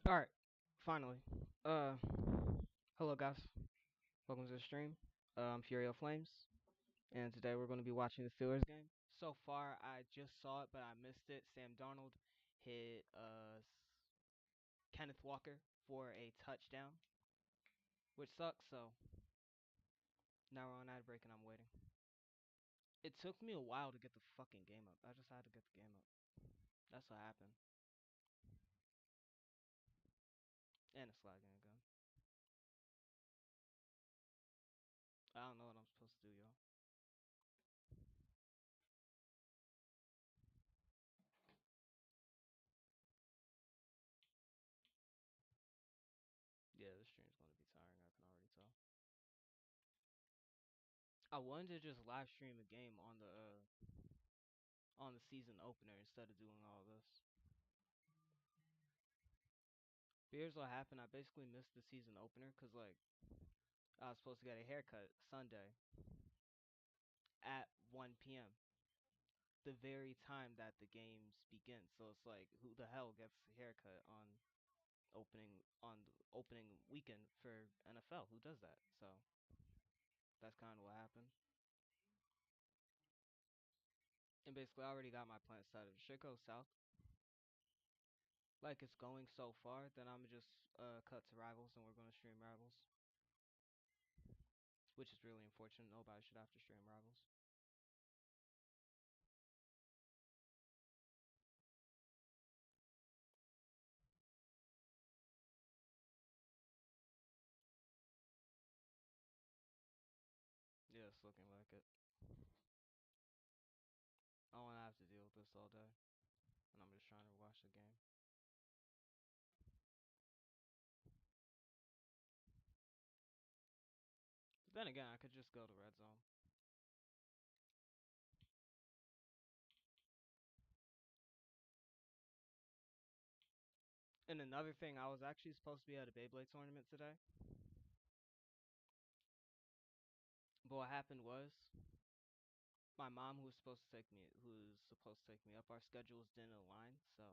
All right, finally. Uh, Hello guys. Welcome to the stream. I'm Furio Flames, and today we're going to be watching the Steelers game. So far, I just saw it, but I missed it. Sam Darnold hit Kenneth Walker for a touchdown, which sucks. So now we're on ad break, and I'm waiting. It took me a while to get the fucking game up. I just had to get the game up. That's what happened. And it's lagging again. I don't know what I'm supposed to do, y'all. Yeah, this stream's going to be tiring. I can already tell. I wanted to just live stream a game on the season opener instead of doing all this. But here's what happened. I basically missed the season opener because like I was supposed to get a haircut Sunday at 1 p.m. the very time that the games begin. So it's like who the hell gets a haircut on the opening weekend for NFL? Who does that? So that's kind of what happened. And basically, I already got my plan set. If shit goes south, like it's going so far, then I'm just cut to Rivals, and we're gonna stream Rivals, which is really unfortunate. Nobody should have to stream Rivals. Yeah, it's looking like it. I don't want to have to deal with this all day, and I'm just trying to watch the game. But then again, I could just go to Red Zone. And another thing, I was actually supposed to be at a Beyblade tournament today, but what happened was my mom, who was supposed to take me up, our schedules didn't align, so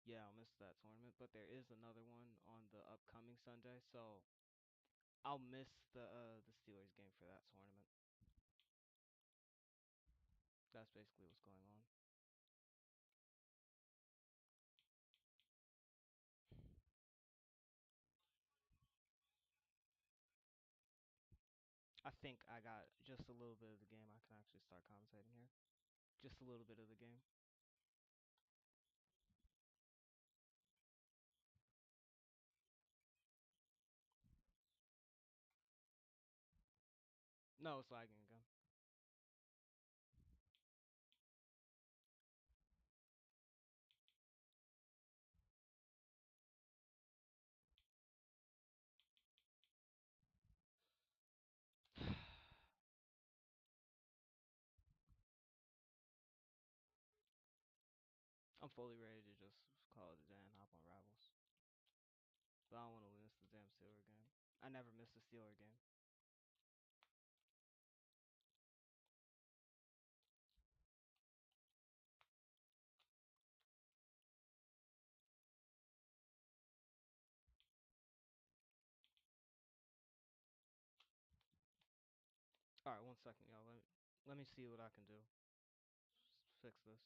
yeah, I'll miss that tournament. But there is another one on the upcoming Sunday, so I'll miss the Steelers game for that tournament. That's basically what's going on. I think I got just a little bit of the game. I can actually start commentating here. Just a little bit of the game. No, it's lagging again. I'm fully ready to just call it a day and hop on Rivals. But I don't want to miss the damn Steeler game. I never missed a Steeler game. All right, 1 second, y'all. Let me see what I can do. Fix this.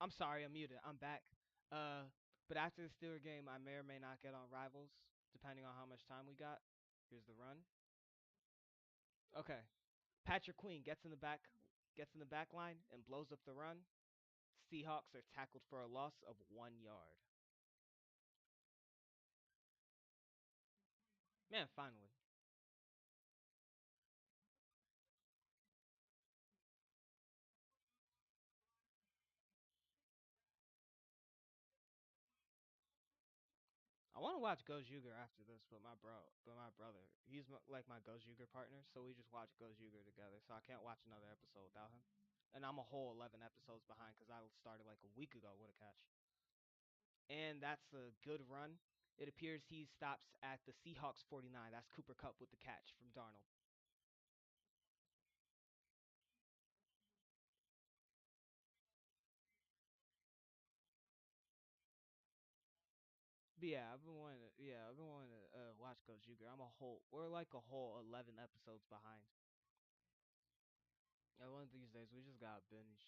I'm sorry, I'm muted. I'm back. Uh, but after the Steeler game, I may or may not get on Rivals, depending on how much time we got. Here's the run. Okay. Patrick Queen gets in the back line and blows up the run. Seahawks are tackled for a loss of 1 yard. Man, finally. I want to watch Go Juger after this, but my brother, he's like my Go Juger partner, so we just watch Go Juger together. So I can't watch another episode without him. And I'm a whole 11 episodes behind because I started like a week ago with a catch. And that's a good run. It appears he stops at the Seahawks 49. That's Cooper Cup with the catch from Darnold. But I've been wanting to watch Go Juger. We're like a whole 11 episodes behind. One of these days we just got binge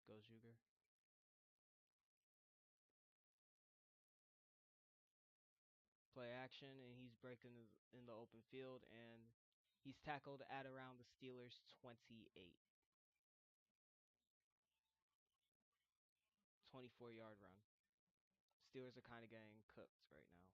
Go Juger. Play action, and he's breaking in the open field, and he's tackled at around the Steelers' 28, 24-yard run. Steelers are kind of getting cooked right now.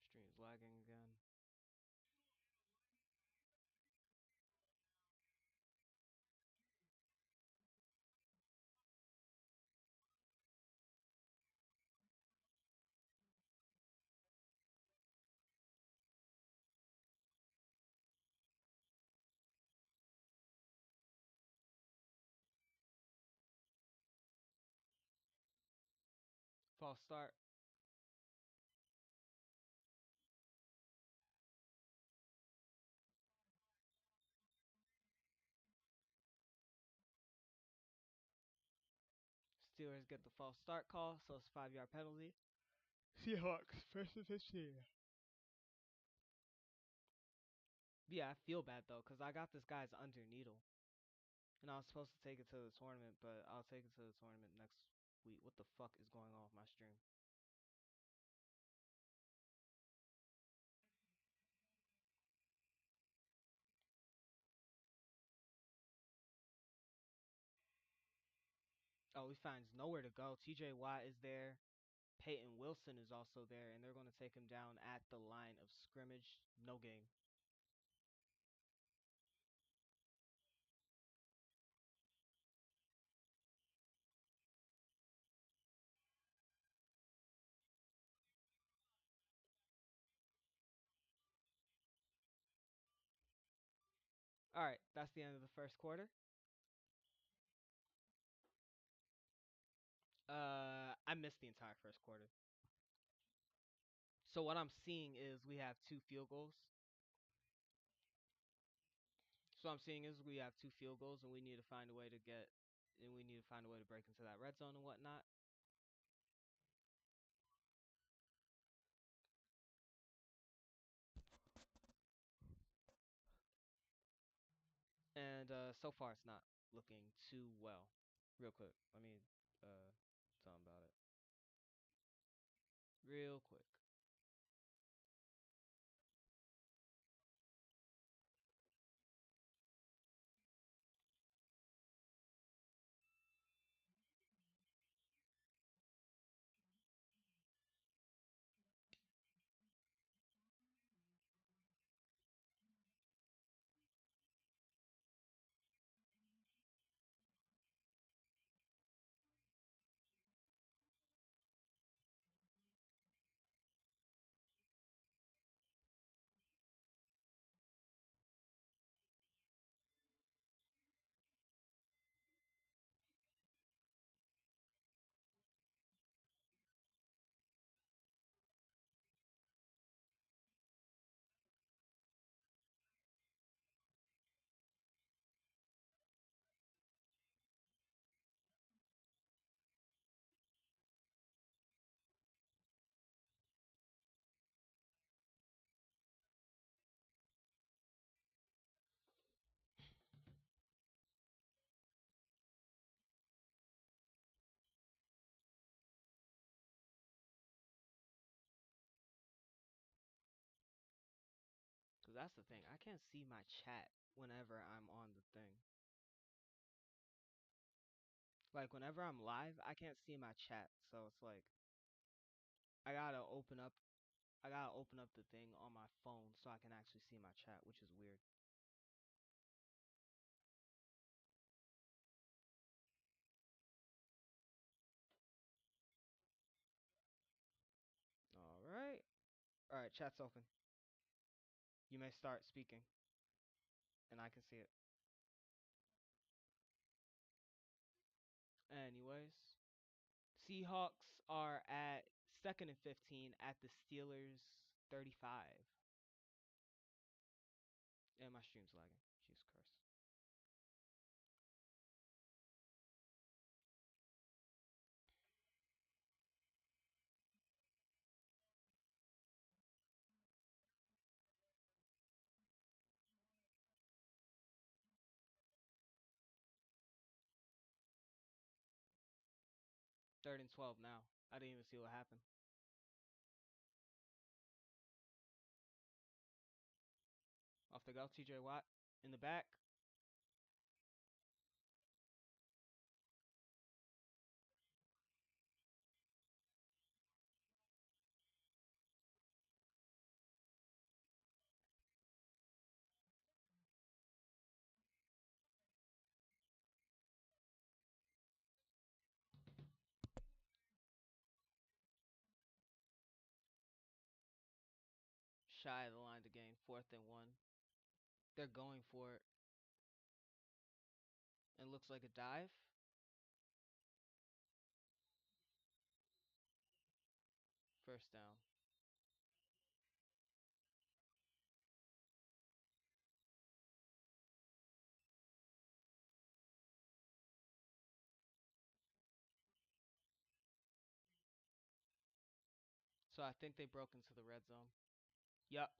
Stream's lagging again. False start. Steelers get the false start call, so it's a 5-yard penalty. Seahawks first and 15. Yeah, I feel bad though, cause I got this guy's under needle, and I was supposed to take it to the tournament, but I'll take it to the tournament next week. What the fuck is going on with my stream? Oh, he finds nowhere to go. T.J. Watt is there. Peyton Wilson is also there, and they're going to take him down at the line of scrimmage. No game. All right, that's the end of the first quarter. I missed the entire first quarter. So what I'm seeing is we have two field goals. So I'm seeing is we have two field goals, and we need to find a way to break into that red zone and whatnot. And so far, it's not looking too well. Real quick, let me tell them about it. Real quick. That's the thing. I can't see my chat whenever I'm on the thing. Like whenever I'm live, I can't see my chat. So it's like I gotta open up I gotta open up the thing on my phone so I can actually see my chat, which is weird. Alright. Alright, chat's open. You may start speaking. And I can see it. Anyways. Seahawks are at 2nd and 15 at the Steelers 35. And my stream's lagging. Jesus Christ. Third and 12 now. I didn't even see what happened. Off the go, TJ Watt in the back. Shy of the line to gain. 4th and 1. They're going for it. It looks like a dive. First down. So I think they broke into the red zone. Yup.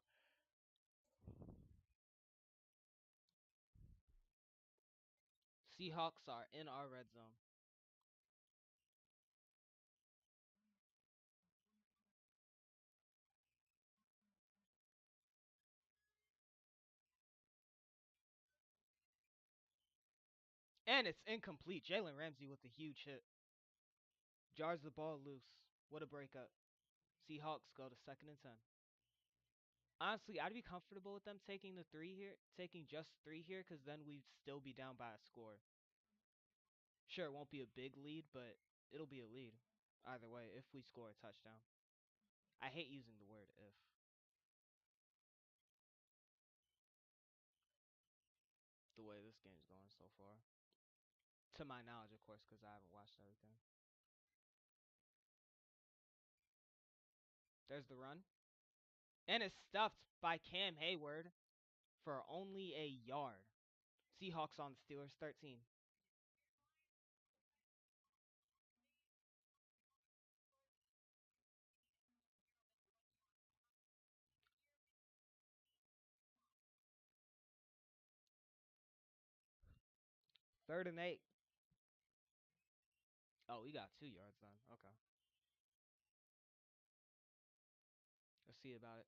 Seahawks are in our red zone. And it's incomplete. Jalen Ramsey with a huge hit. Jars the ball loose. What a breakup. Seahawks go to 2nd and 10. Honestly, I'd be comfortable with them taking the 3 here, taking just 3 here, because then we'd still be down by a score. Sure, it won't be a big lead, but it'll be a lead. Either way, if we score a touchdown. I hate using the word if. The way this game's going so far. To my knowledge, of course, because I haven't watched everything. There's the run. And it's stuffed by Cam Hayward for only a yard. Seahawks on the Steelers 13. Third and 8. Oh, we got 2 yards then. Okay. Let's see about it.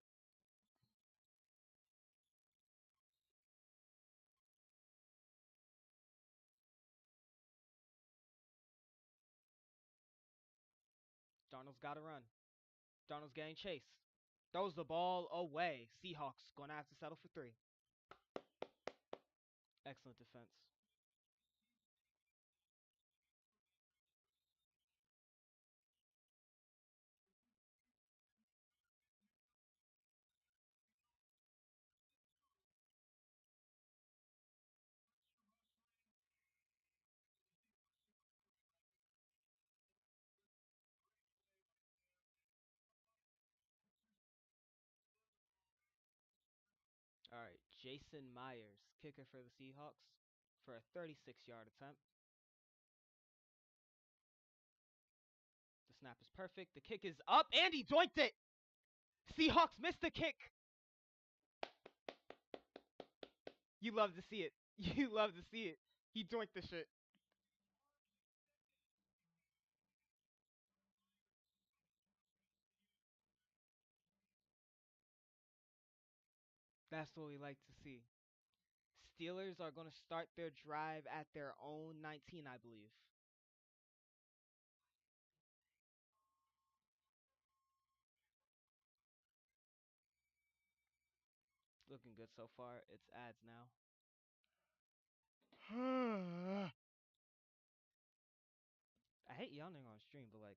Darnold's got to run. Darnold's getting chased. Throws the ball away. Seahawks going to have to settle for 3. Excellent defense. All right, Jason Myers, kicker for the Seahawks, for a 36-yard attempt. The snap is perfect. The kick is up, and he doinked it. Seahawks missed the kick. You love to see it. You love to see it. He doinked the shit. That's what we like to see. Steelers are going to start their drive at their own 19, I believe. Looking good so far. It's ads now. I hate yawning on stream, but like,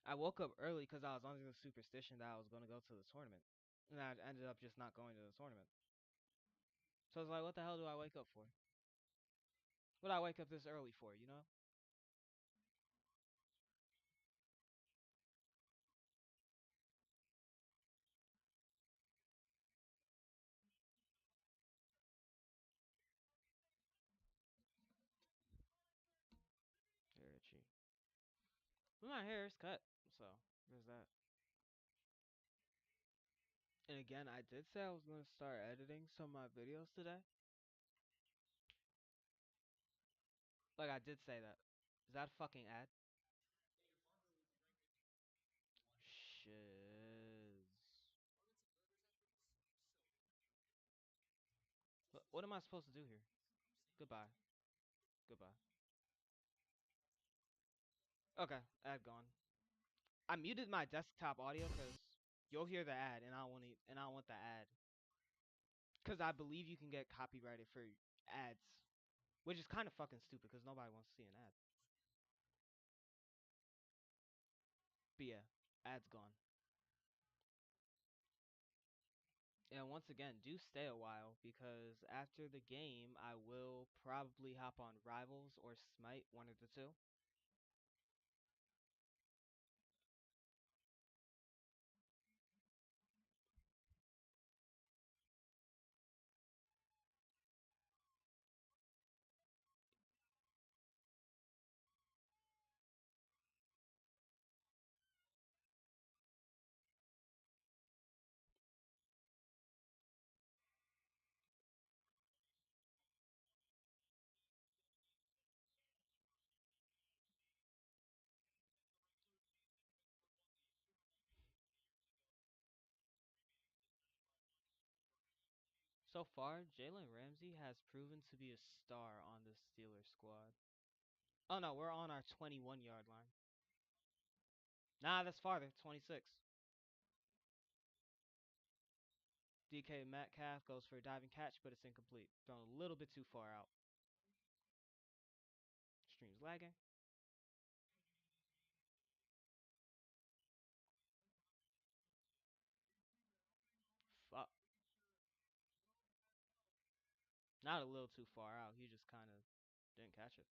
I woke up early because I was under the superstition that I was going to go to the tournament. And I ended up just not going to the tournament. So I was like, what the hell do I wake up for? What do I wake up this early for, you know? Hair itchy. Well, my hair is cut, so there's that. And again, I did say I was going to start editing some of my videos today. Like, I did say that. Is that a fucking ad? Shiz. What am I supposed to do here? Goodbye. Goodbye. Okay, ad gone. I muted my desktop audio because you'll hear the ad, and I don't want to, and I don't want the ad because I believe you can get copyrighted for ads, which is kind of fucking stupid because nobody wants to see an ad. But yeah, ad's gone. And once again, do stay a while because after the game, I will probably hop on Rivals or Smite, one of the two. So far, Jalen Ramsey has proven to be a star on the Steelers squad. Oh no, we're on our 21-yard line. Nah, that's farther, 26. DK Metcalf goes for a diving catch, but it's incomplete. Thrown a little bit too far out. Stream's lagging. Fuck. Not a little too far out. He just kind of didn't catch it.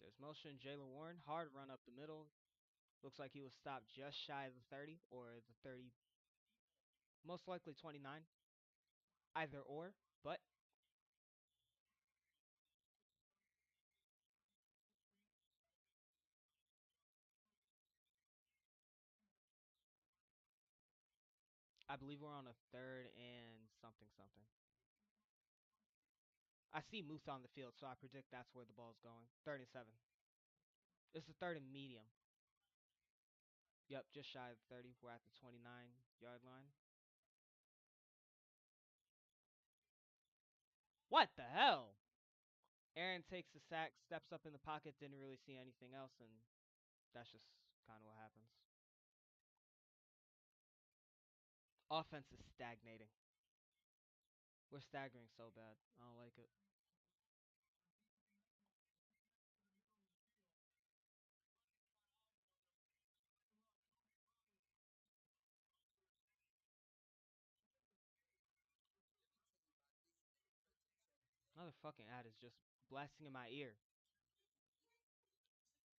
There's motion. Jalen Warren. Hard run up the middle. Looks like he was stopped just shy of the 30 or the 30. Most likely 29. Either or. But I believe we're on a third and something something. I see Moose on the field, so I predict that's where the ball's going. Third and 7. It's the third and medium. Yep, just shy of 30. We're at the 29-yard line. What the hell? Aaron takes a sack, steps up in the pocket, didn't really see anything else, and that's just kind of what happens. Offense is stagnating. We're staggering so bad. I don't like it. Another fucking ad is just blasting in my ear.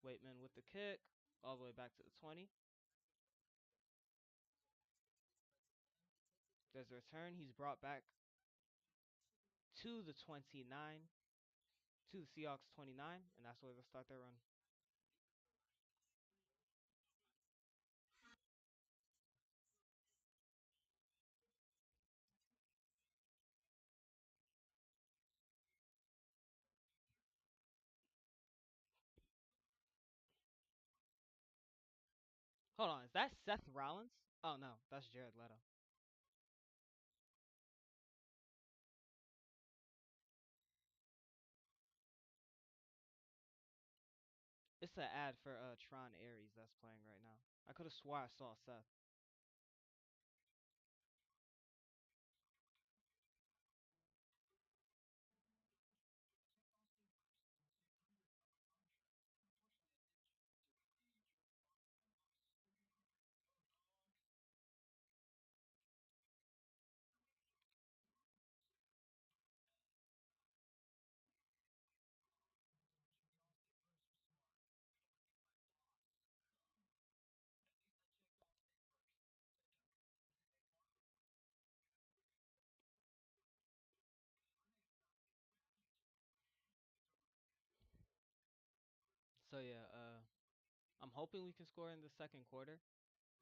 Waitman with the kick, all the way back to the 20. There's a return. He's brought back to the 29, to the Seahawks 29, and that's where they'll start their run. Hold on, is that Seth Rollins? Oh no, that's Jared Leto. It's an ad for Tron Ares that's playing right now. I could have swore I saw Seth. So yeah, I'm hoping we can score in the second quarter.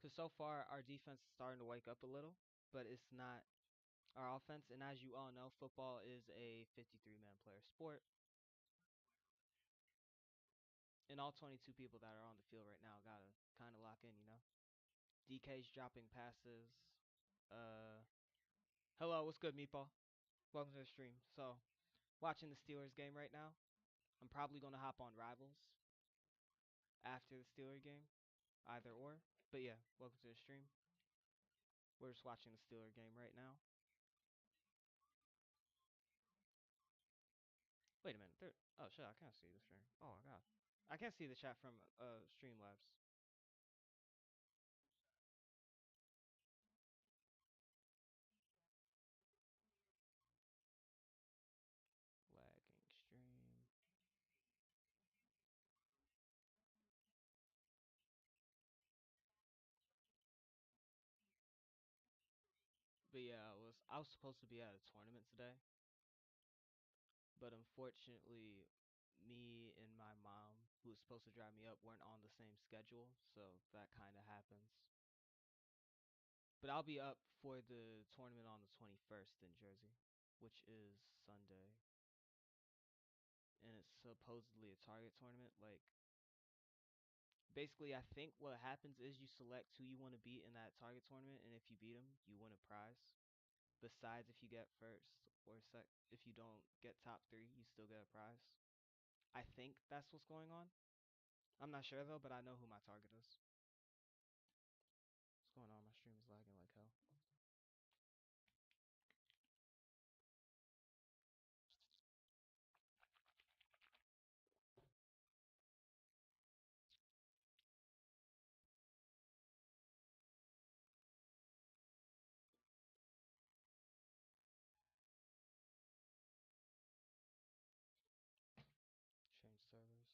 Cause so far our defense is starting to wake up a little, but it's not our offense. And as you all know, football is a 53-man player sport, and all 22 people that are on the field right now gotta kind of lock in. DK's dropping passes. Uh, hello, what's good, Meatball? Welcome to the stream. So, watching the Steelers game right now. I'm probably gonna hop on Rivals after the Steeler game, either or. But yeah, welcome to the stream. We're just watching the Steeler game right now. Wait a minute. Oh shit, I can't see the stream. Oh my god, I can't see the chat from Streamlabs. Lagging stream. But yeah, I was supposed to be at a tournament today, but unfortunately, me and my mom, who was supposed to drive me up, weren't on the same schedule, so that kind of happens. But I'll be up for the tournament on the 21st in Jersey, which is Sunday, and it's supposedly a target tournament. Like, basically, I think what happens is you select who you want to beat in that target tournament, and if you beat them, you win a prize. Besides, if you get first or if you don't get top three, you still get a prize. I think that's what's going on. I'm not sure though, but I know who my target is. What's going on? My stream is lagging like hell. Change servers.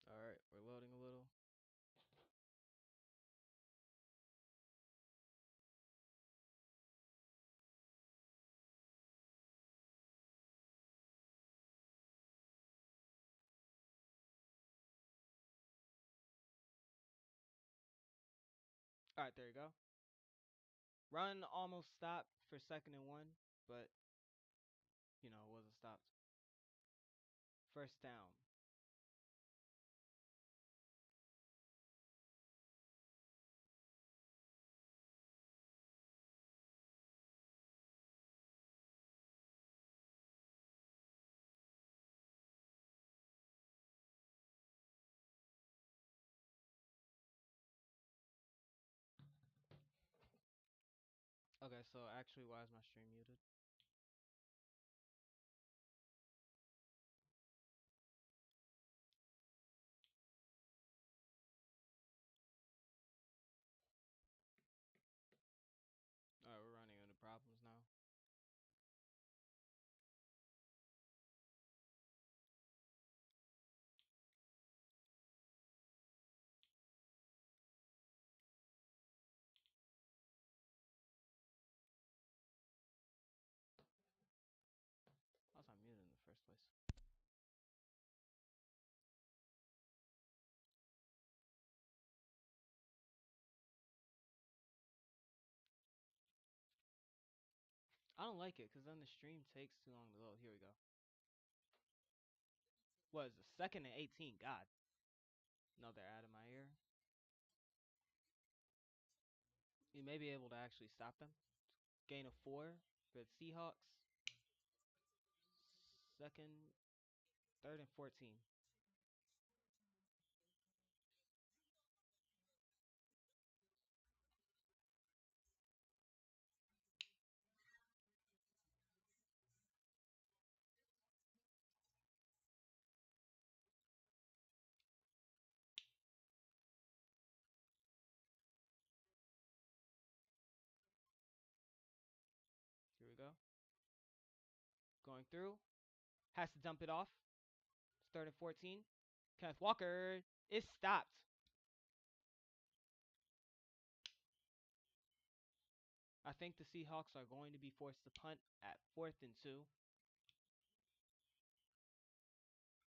All right, we're loading a little. All right, there you go. Run almost stopped for 2nd and 1, but it wasn't stopped. First down. Okay, so actually, why is my stream muted? All right, we're running into problems now. first place. I don't like it because then the stream takes too long to load. Here we go. What is the second and 18? God. No, they're out of my ear. You may be able to actually stop them. Gain of 4 for the Seahawks. Second, third, and 14. Here we go. Going through. Has to dump it off. It's third and 14. Kenneth Walker. It's stopped. I think the Seahawks are going to be forced to punt at 4th and 2.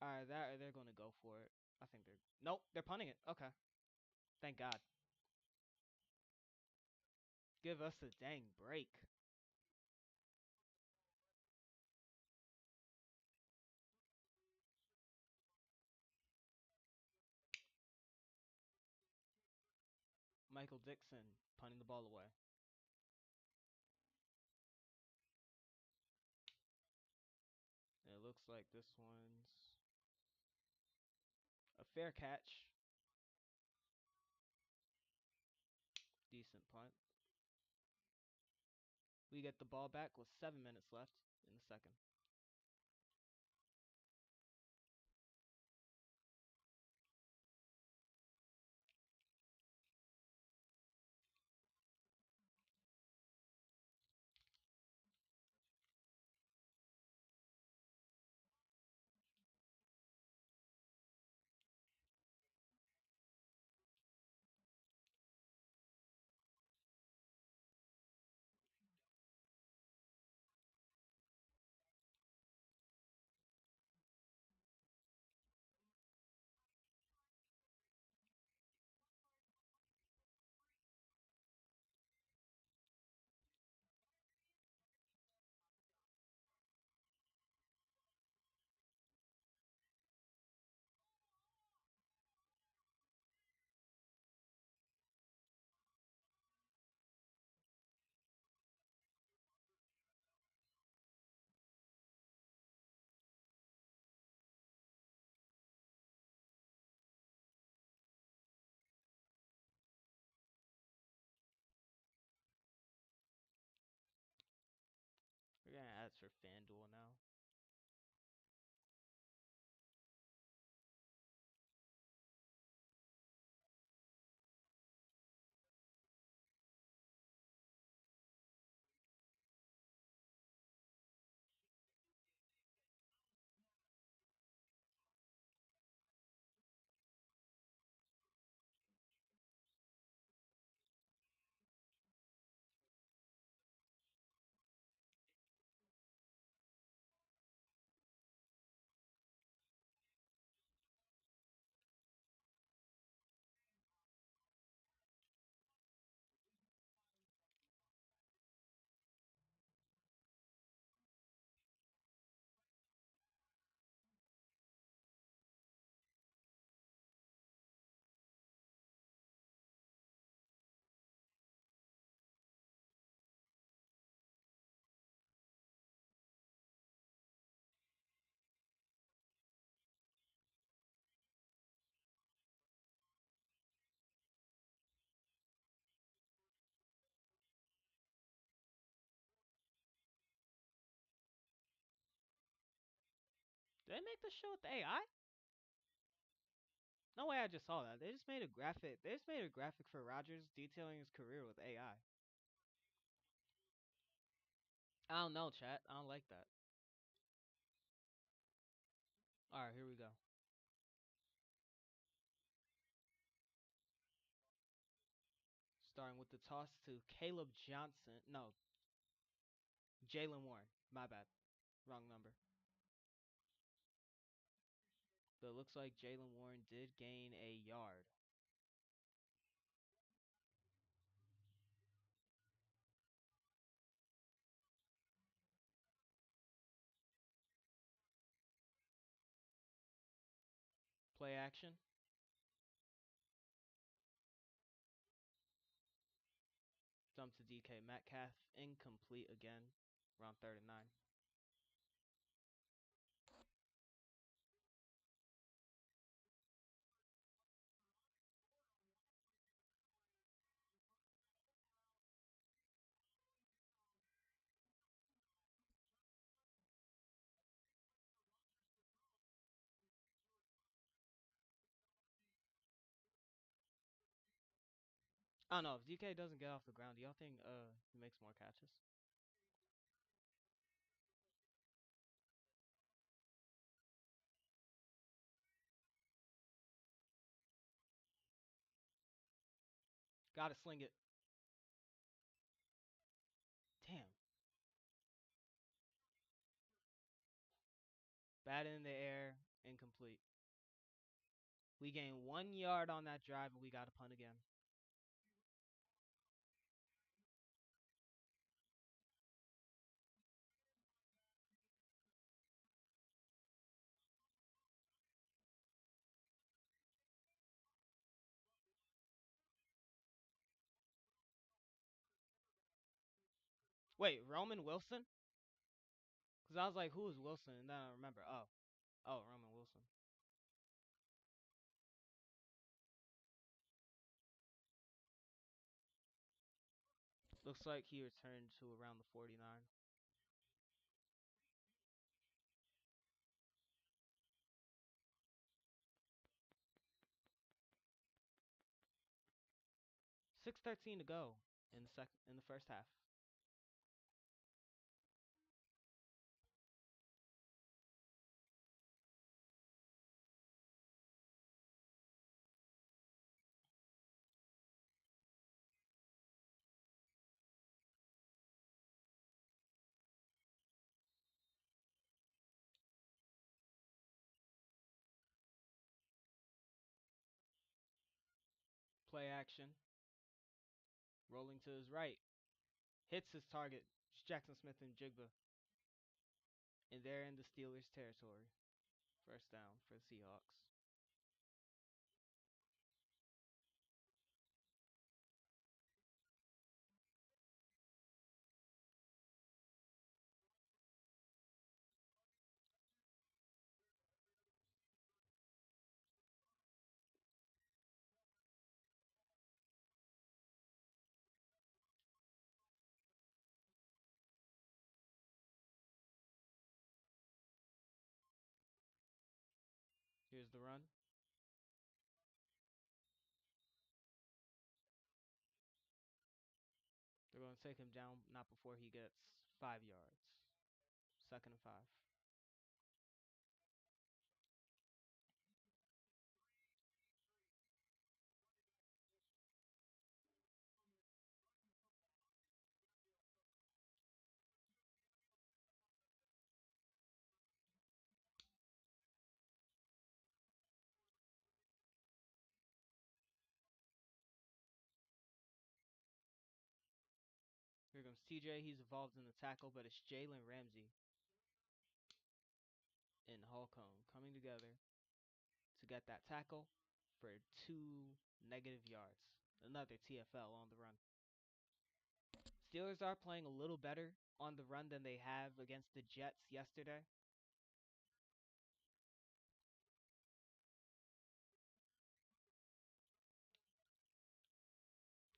Alright, they're going to go for it. I think they're... Nope, they're punting it. Okay. Thank God. Give us a dang break. Michael Dixon punting the ball away. It looks like this one's a fair catch. Decent punt. We get the ball back with 7 minutes left in the second. We're gonna add for FanDuel now. Did they make the show with AI? No way I just saw that. They just made a graphic. They just made a graphic for Rogers detailing his career with AI. I don't know, chat. I don't like that. Alright, here we go. Starting with the toss to Caleb Johnson. No, Jalen Warren. My bad. Wrong number. looks like Jalen Warren did gain a yard. Play action. Dump to DK Metcalf. Incomplete again. Around 39. I don't know. If DK doesn't get off the ground, do y'all think he makes more catches? Gotta sling it. Damn. Bat in the air. Incomplete. We gained 1 yard on that drive, and we got to punt again. Wait, Roman Wilson? Because I was like, who is Wilson? And then I remember, oh, Roman Wilson. Looks like he returned to around the 49. 6:13 to go in the first half. Play action. Rolling to his right. Hits his target. It's Jackson Smith and Jigba. And they're in the Steelers' territory. First down for the Seahawks. Here's the run. They're going to take him down, not before he gets 5 yards. 2nd and 5. Here comes TJ. He's involved in the tackle, but it's Jalen Ramsey and Holcomb coming together to get that tackle for 2 negative yards. Another TFL on the run. Steelers are playing a little better on the run than they have against the Jets yesterday.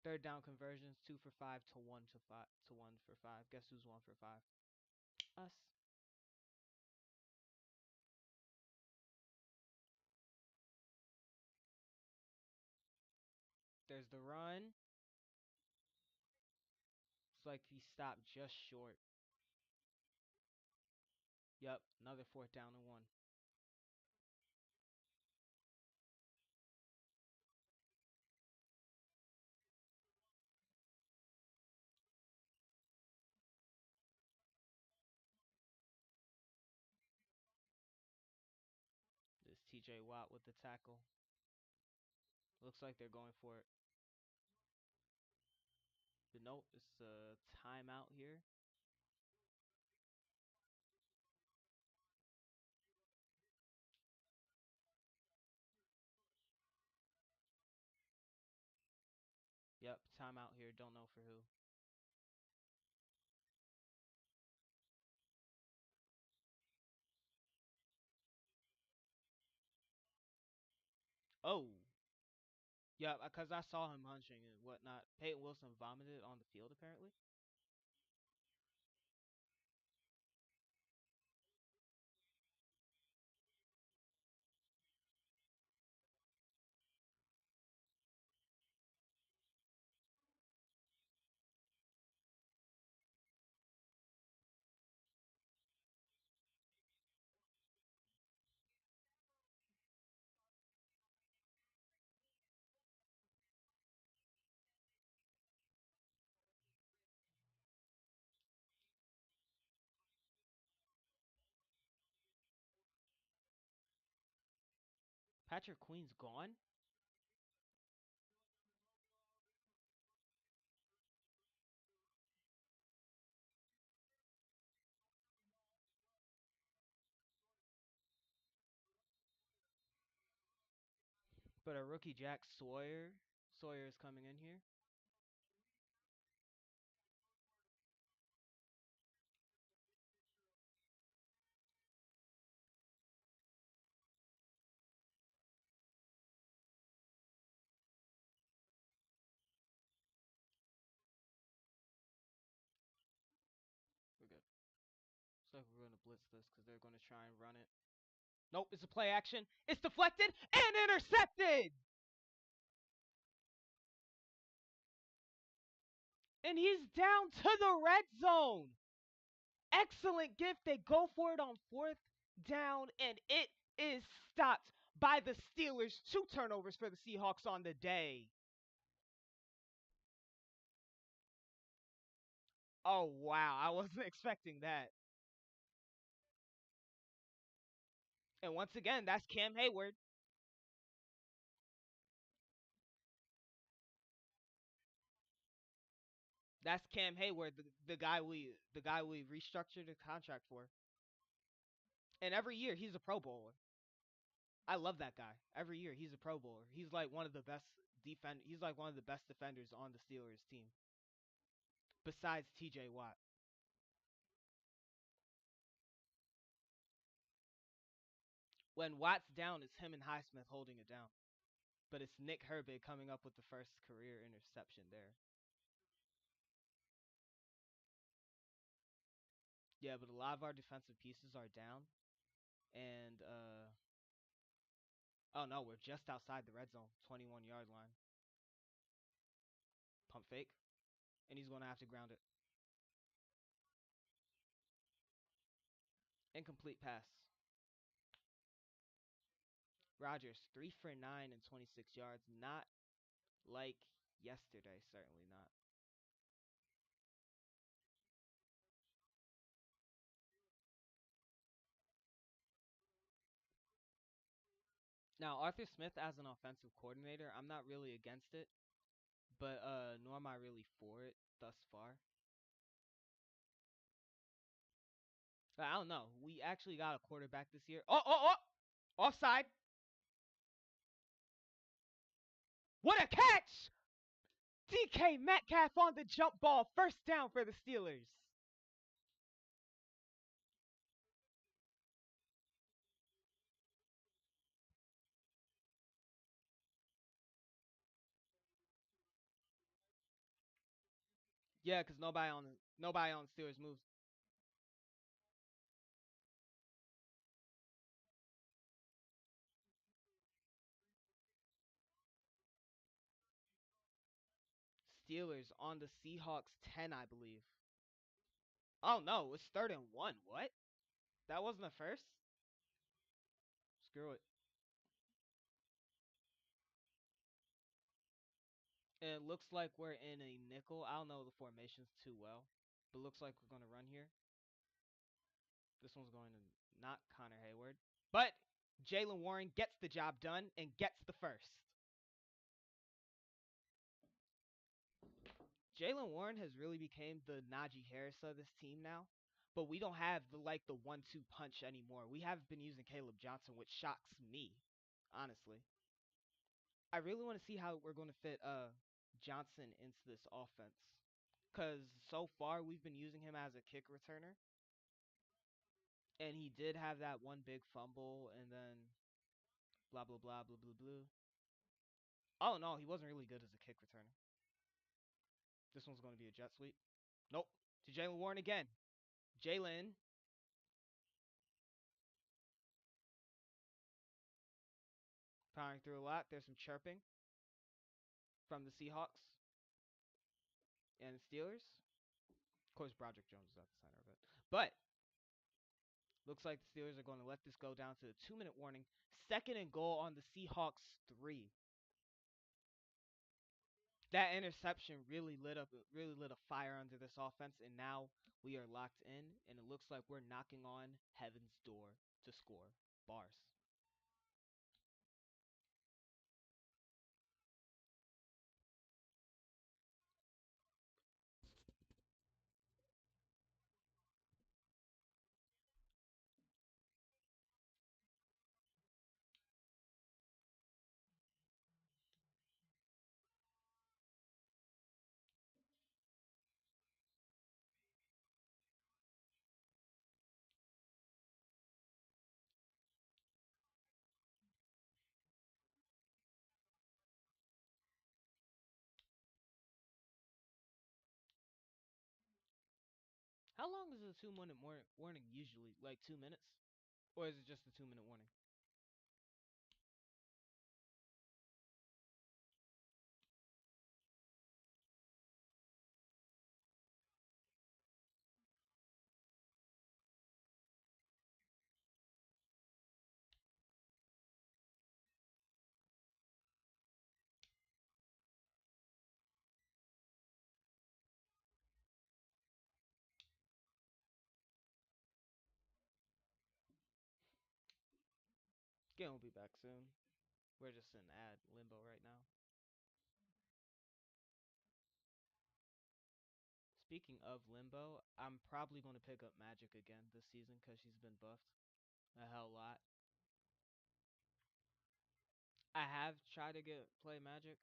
Third down conversions, 2 for 5 to 1 to 5 to 1 for 5. Guess who's 1 for 5? Us. There's the run. It's like he stopped just short. Yep, another fourth down and 1. This TJ TJ Watt with the tackle. Looks like they're going for it. But nope, it's a timeout here. Yep, timeout here. Don't know for who. Oh, yeah, because I saw him hunching and whatnot. Peyton Wilson vomited on the field apparently. Patrick Queen's gone. But a rookie Jack Sawyer is coming in here. We're good. Looks like we're going to blitz this because they're going to try and run it. Nope, it's a play action. It's deflected and intercepted. And he's down to the red zone. Excellent gift. They go for it on fourth down, and it is stopped by the Steelers. 2 turnovers for the Seahawks on the day. Oh, wow. I wasn't expecting that. And once again, that's Cam Hayward. That's Cam Hayward, the guy we restructured the contract for. And every year he's a Pro Bowler. I love that guy. Every year he's a Pro Bowler. He's like one of the best He's like one of the best defenders on the Steelers team, besides T.J. Watt. When Watt's down, it's him and Highsmith holding it down. But it's Nick Herbig coming up with the first career interception there. Yeah, but a lot of our defensive pieces are down, and oh no, we're just outside the red zone, 21-yard line. Pump fake, and he's going to have to ground it. Incomplete pass. Rodgers, 3 for 9 and 26 yards. Not like yesterday, certainly not. Now, Arthur Smith as an offensive coordinator, I'm not really against it, but nor am I really for it thus far. I don't know. We actually got a quarterback this year. Oh! Offside. What a catch! DK Metcalf on the jump ball. First down for the Steelers. Yeah, because nobody on the Steelers moves. Steelers on the Seahawks 10, I believe. Oh no, it's 3rd and 1. What? That wasn't a first? Screw it. And it looks like we're in a nickel. I don't know the formations too well, but looks like we're going to run here. This one's going to not Connor Hayward, but Jalen Warren gets the job done and gets the first. Jalen Warren has really become the Najee Harris of this team now. But we don't have the 1-2 punch anymore. We have been using Caleb Johnson, which shocks me, honestly. I really want to see how we're going to fit Johnson into this offense. Cause so far we've been using him as a kick returner. And he did have that one big fumble and then blah blah blah blah blah blah. Oh no, he wasn't really good as a kick returner. This one's going to be a jet sweep. Nope. To Jalen Warren again. Jalen powering through a lot. There's some chirping from the Seahawks and the Steelers. Of course, Broderick Jones is at the center of it. But looks like the Steelers are going to let this go down to a 2-minute warning. Second and goal on the Seahawks 3. That interception really lit a fire under this offense, and now we are locked in, and it looks like we're knocking on heaven's door to score. Bars. How long is a 2-minute warning usually? Like 2 minutes? Or is it just a 2-minute warning? Game will be back soon. We're just in ad limbo right now. Speaking of limbo, I'm probably going to pick up Magic again this season because she's been buffed a hell lot. I have tried to play Magic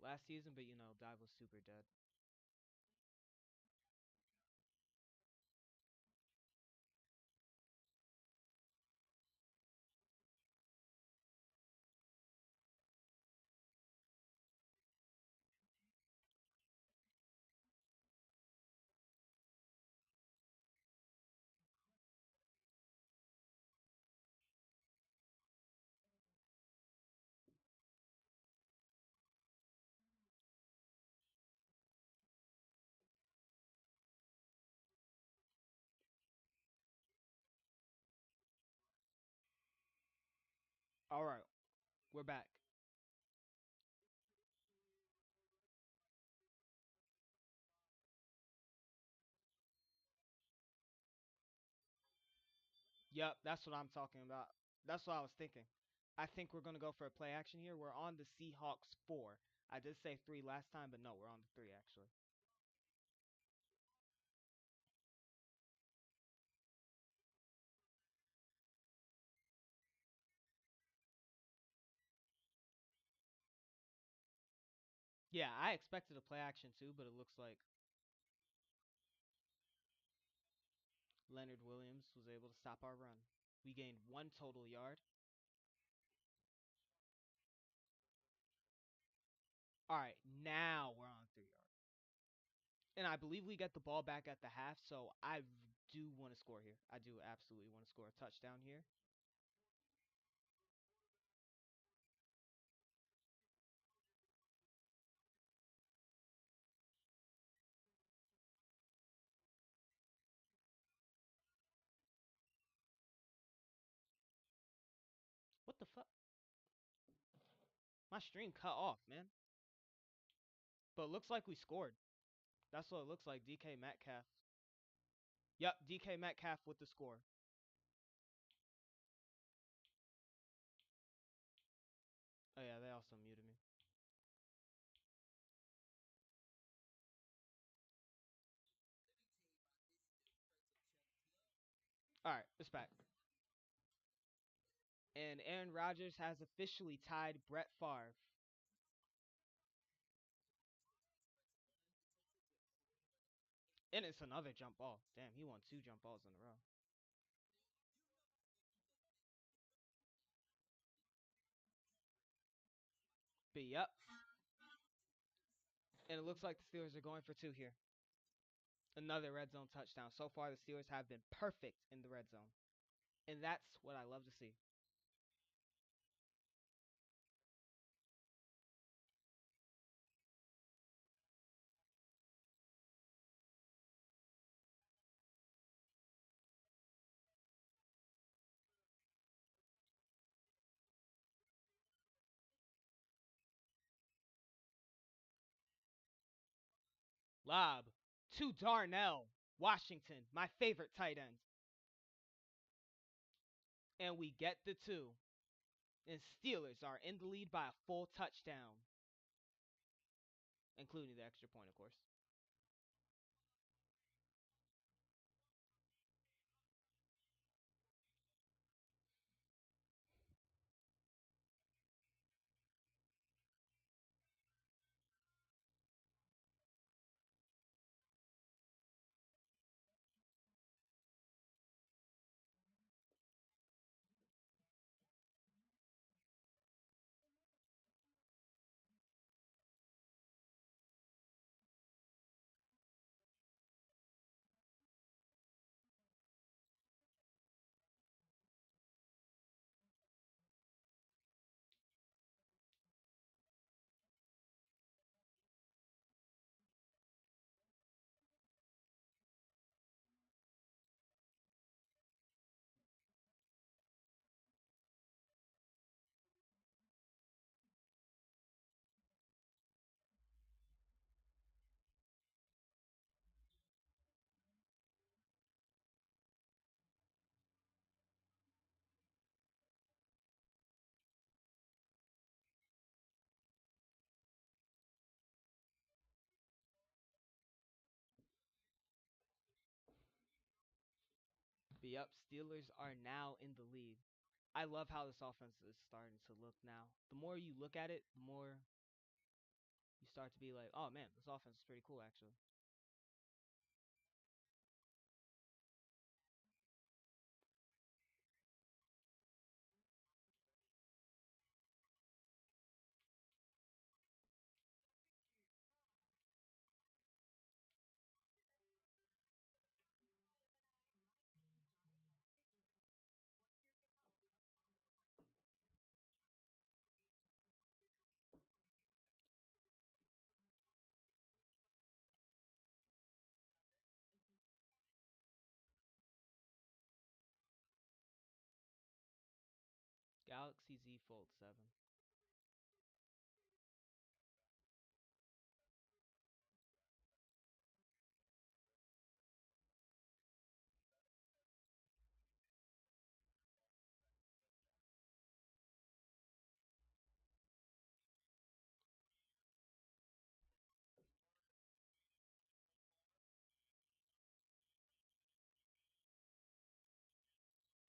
last season, but Dive was super dead. All right, we're back. Yep, that's what I'm talking about. That's what I was thinking. I think we're going to go for a play action here. We're on the Seahawks 4. I did say 3 last time, but no, we're on the 3 actually. Yeah, I expected a play action too, but it looks like Leonard Williams was able to stop our run. We gained 1 total yard. All right, now we're on 3 yard. And I believe we get the ball back at the half, so I do want to score here. I do absolutely want to score a touchdown here. What the fuck? My stream cut off, man. But it looks like we scored. That's what it looks like. DK Metcalf. Yep, DK Metcalf with the score. also muted me. All right, it's back. And Aaron Rodgers has officially tied Brett Favre. And it's another jump ball. Damn, he won 2 jump balls in a row. But yep. And it looks like the Steelers are going for 2 here. Another red zone touchdown. So far, the Steelers have been perfect in the red zone. And that's what I love to see. Lob to Darnell Washington, my favorite tight end. And we get the 2. And Steelers are in the lead by a full touchdown, including the extra point, of course. But yep, Steelers are now in the lead. I love how this offense is starting to look now. The more you look at it, the more you start to be like, oh man, this offense is pretty cool actually. Galaxy Z Fold 7.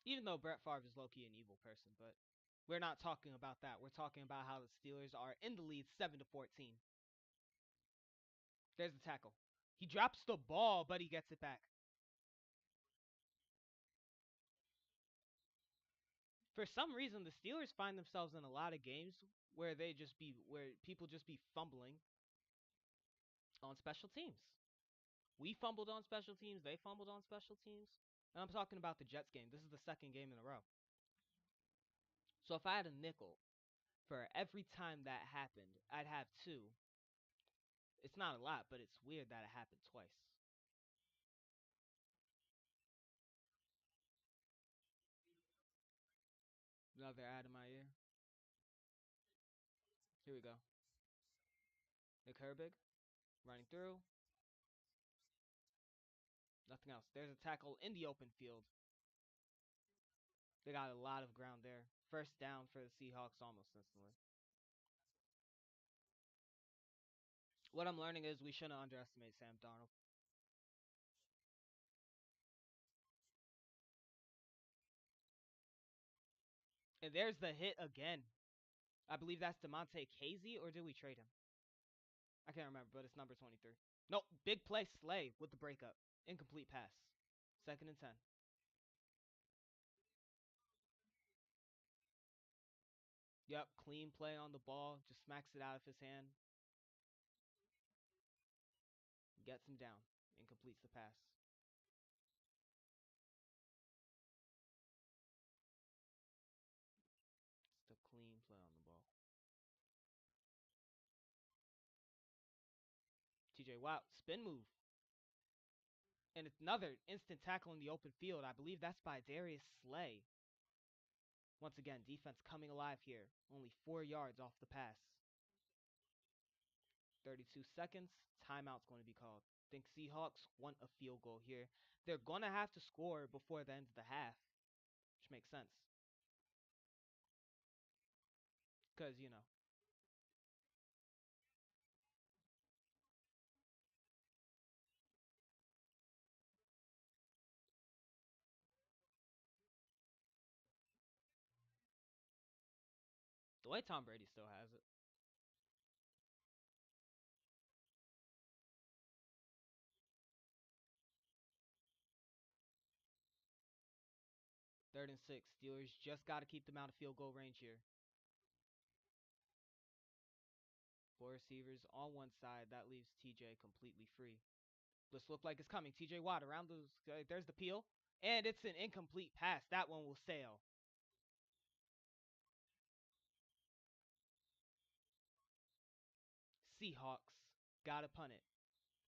Even though Brett Favre is low-key an evil person, but we're not talking about that. We're talking about how the Steelers are in the lead 7-14. There's the tackle. He drops the ball, but he gets it back. For some reason, the Steelers find themselves in a lot of games where where people just be fumbling on special teams. We fumbled on special teams. They fumbled on special teams. And I'm talking about the Jets game. This is the second game in a row. So if I had a nickel for every time that happened, I'd have 2. It's not a lot, but it's weird that it happened twice. Another ad in my ear. Here we go. Nick Herbig running through. Nothing else. There's a tackle in the open field. They got a lot of ground there. First down for the Seahawks almost instantly. What I'm learning is we shouldn't underestimate Sam Darnold. And there's the hit again. I believe that's Demonte Casey, or did we trade him? I can't remember, but it's number 23. No, big play Slay with the breakup. Incomplete pass. 2nd and 10. Yep, clean play on the ball. Just smacks it out of his hand. Gets him down and completes the pass. It's the clean play on the ball. TJ Watt, spin move. And it's another instant tackle in the open field. I believe that's by Darius Slay. Once again, defense coming alive here. Only 4 yards off the pass. 32 seconds. Timeout's going to be called. Think Seahawks want a field goal here. They're going to have to score before the end of the half, which makes sense. Because, the way Tom Brady still has it. 3rd and 6. Steelers just got to keep them out of field goal range here. 4 receivers on one side. That leaves TJ completely free. This look like it's coming. TJ Watt around the. There's the peel. And it's an incomplete pass. That one will sail. Seahawks got to punt it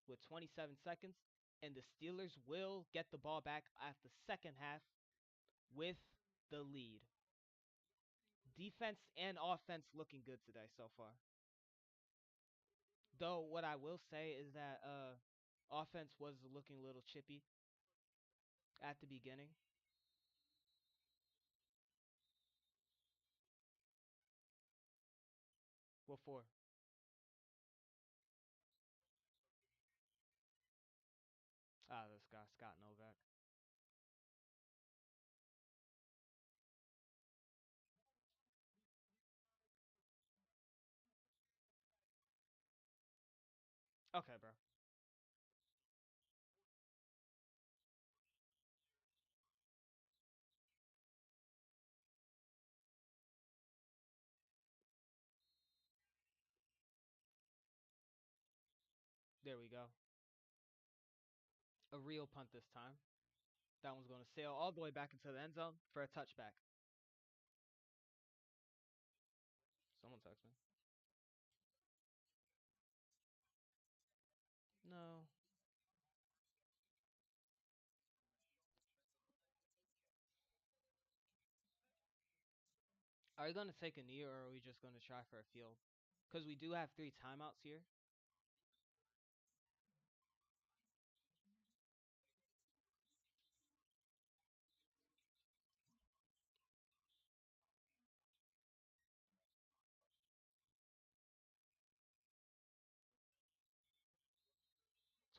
with 27 seconds. And the Steelers will get the ball back at the second half with the lead. Defense and offense looking good today so far. Though what I will say is that offense was looking a little chippy at the beginning. What for? This guy Scott Novak. Okay, bro. There we go. A real punt this time. That one's going to sail all the way back into the end zone for a touchback. Someone text me. No. Are you going to take a knee or are we just going to try for a field? Because we do have 3 timeouts here.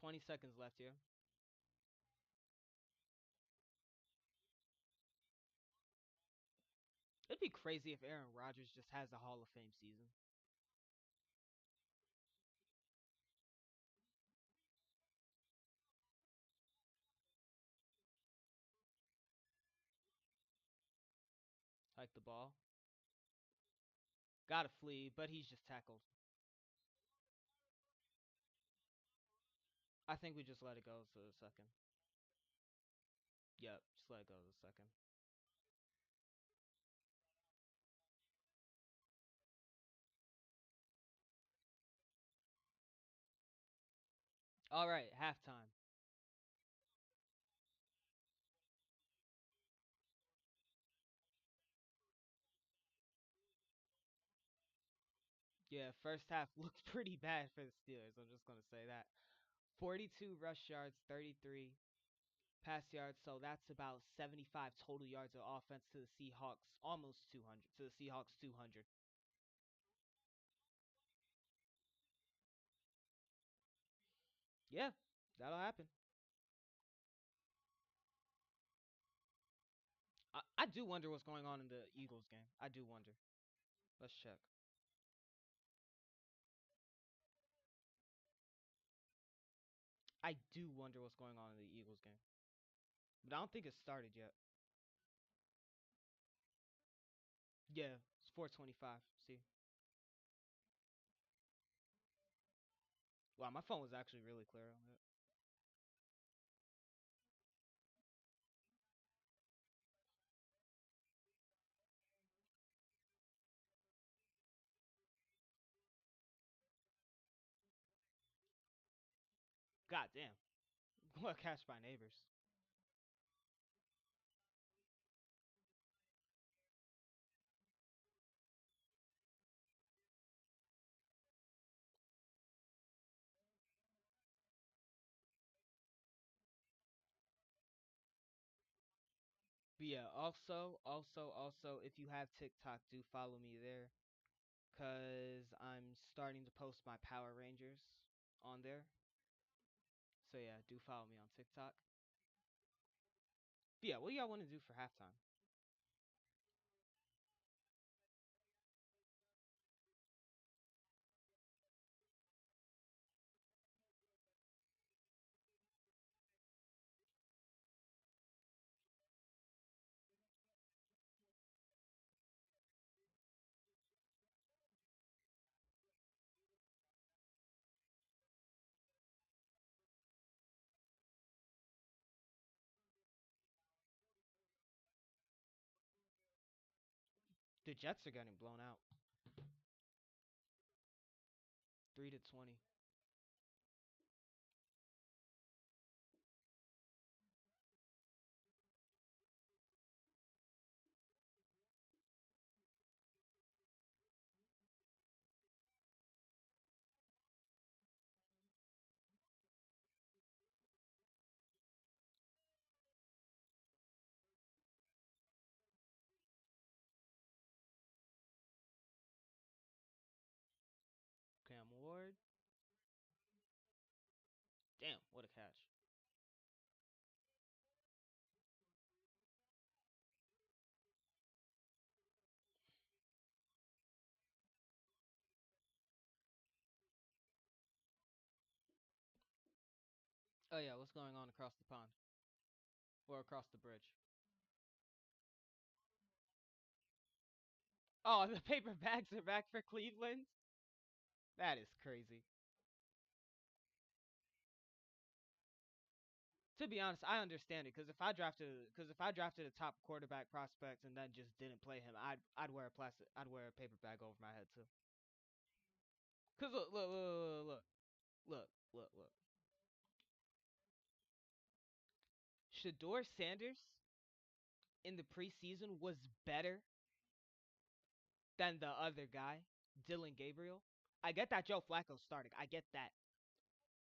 20 seconds left here. It'd be crazy if Aaron Rodgers just has a Hall of Fame season. Like the ball. Gotta flee, but he's just tackled. I think we just let it go to the second. Yep, just let it go to the second. All right, halftime. Yeah, first half looked pretty bad for the Steelers. I'm just going to say that. 42 rush yards, 33 pass yards. So that's about 75 total yards of offense to the Seahawks, almost 200. To the Seahawks, 200. Yeah, that'll happen. I do wonder what's going on in the Eagles game. I do wonder. Let's check. I do wonder what's going on in the Eagles game. But I don't think it started yet. Yeah, it's 4:25. See, wow, my phone was actually really clear on that. God damn, what catch by neighbors. But yeah, also, if you have TikTok, do follow me there, cause I'm starting to post my Power Rangers on there. So yeah, do follow me on TikTok. But yeah, what do y'all want to do for halftime? The Jets are getting blown out, 3-20. Cam Ward, damn, what a catch. Oh yeah, what's going on across the pond or across the bridge? Oh, the paper bags are back for Cleveland. That is crazy. To be honest, I understand it because if I drafted a top quarterback prospect and then just didn't play him, I'd wear a plastic I'd wear a paper bag over my head too. Cause look. Shador Sanders in the preseason was better than the other guy, Dylan Gabriel. I get that Joe Flacco started. I get that.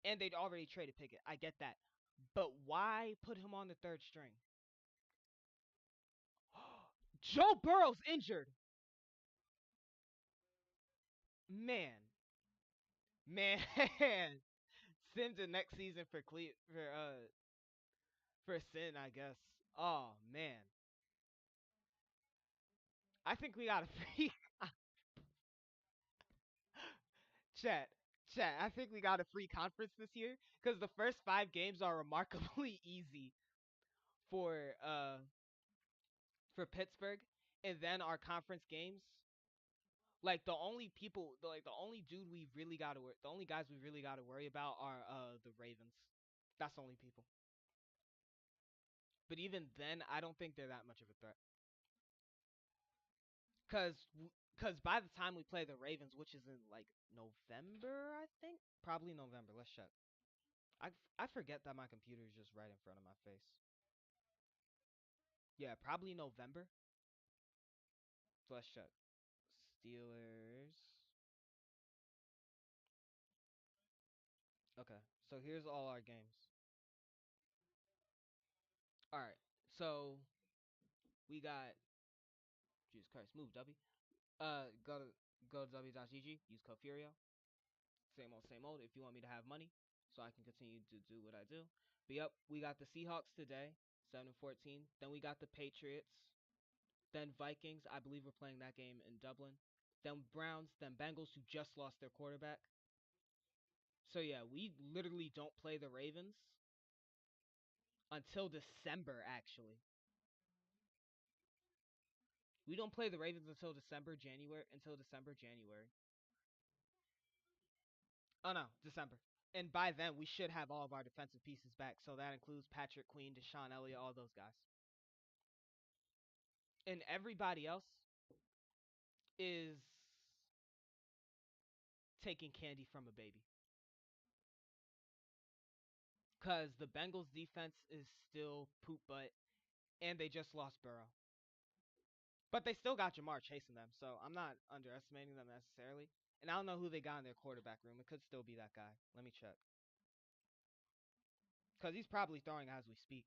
And they'd already traded Pickett. I get that. But why put him on the third string? Joe Burrow's injured. Man. Man. Send the next season for for Sin, I guess. Oh man. I think we got a free chat. Chat. I think we got a free conference this year because the first 5 games are remarkably easy for for Pittsburgh, and then our conference games. Like the only dude we really got to worry, the only guys we really got to worry about are the Ravens. That's the only people. But even then, I don't think they're that much of a threat. Cause, cause by the time we play the Ravens, which is in like November, I think, probably November. Let's check. I forget that my computer is just right in front of my face. Yeah, probably November. So let's check. Steelers. Okay, so here's all our games. All right, so we got Jesus Christ, move W. Go to w.gg. Use code Furio. Same old, same old. If you want me to have money. so I can continue to do what I do. But yep, we got the Seahawks today, 7-14. Then we got the Patriots. Then Vikings. I believe we're playing that game in Dublin. Then Browns. Then Bengals, who just lost their quarterback. So yeah, we literally don't play the Ravens until December. Actually, we don't play the Ravens until December, January. Until December, January. Oh no, December. And by then, we should have all of our defensive pieces back. So that includes Patrick Queen, Deshaun Elliott, all those guys. And everybody else is taking candy from a baby. Because the Bengals defense is still poop butt, and they just lost Burrow. But they still got Jamar chasing them, so I'm not underestimating them necessarily. And I don't know who they got in their quarterback room. It could still be that guy. Let me check. Because he's probably throwing as we speak.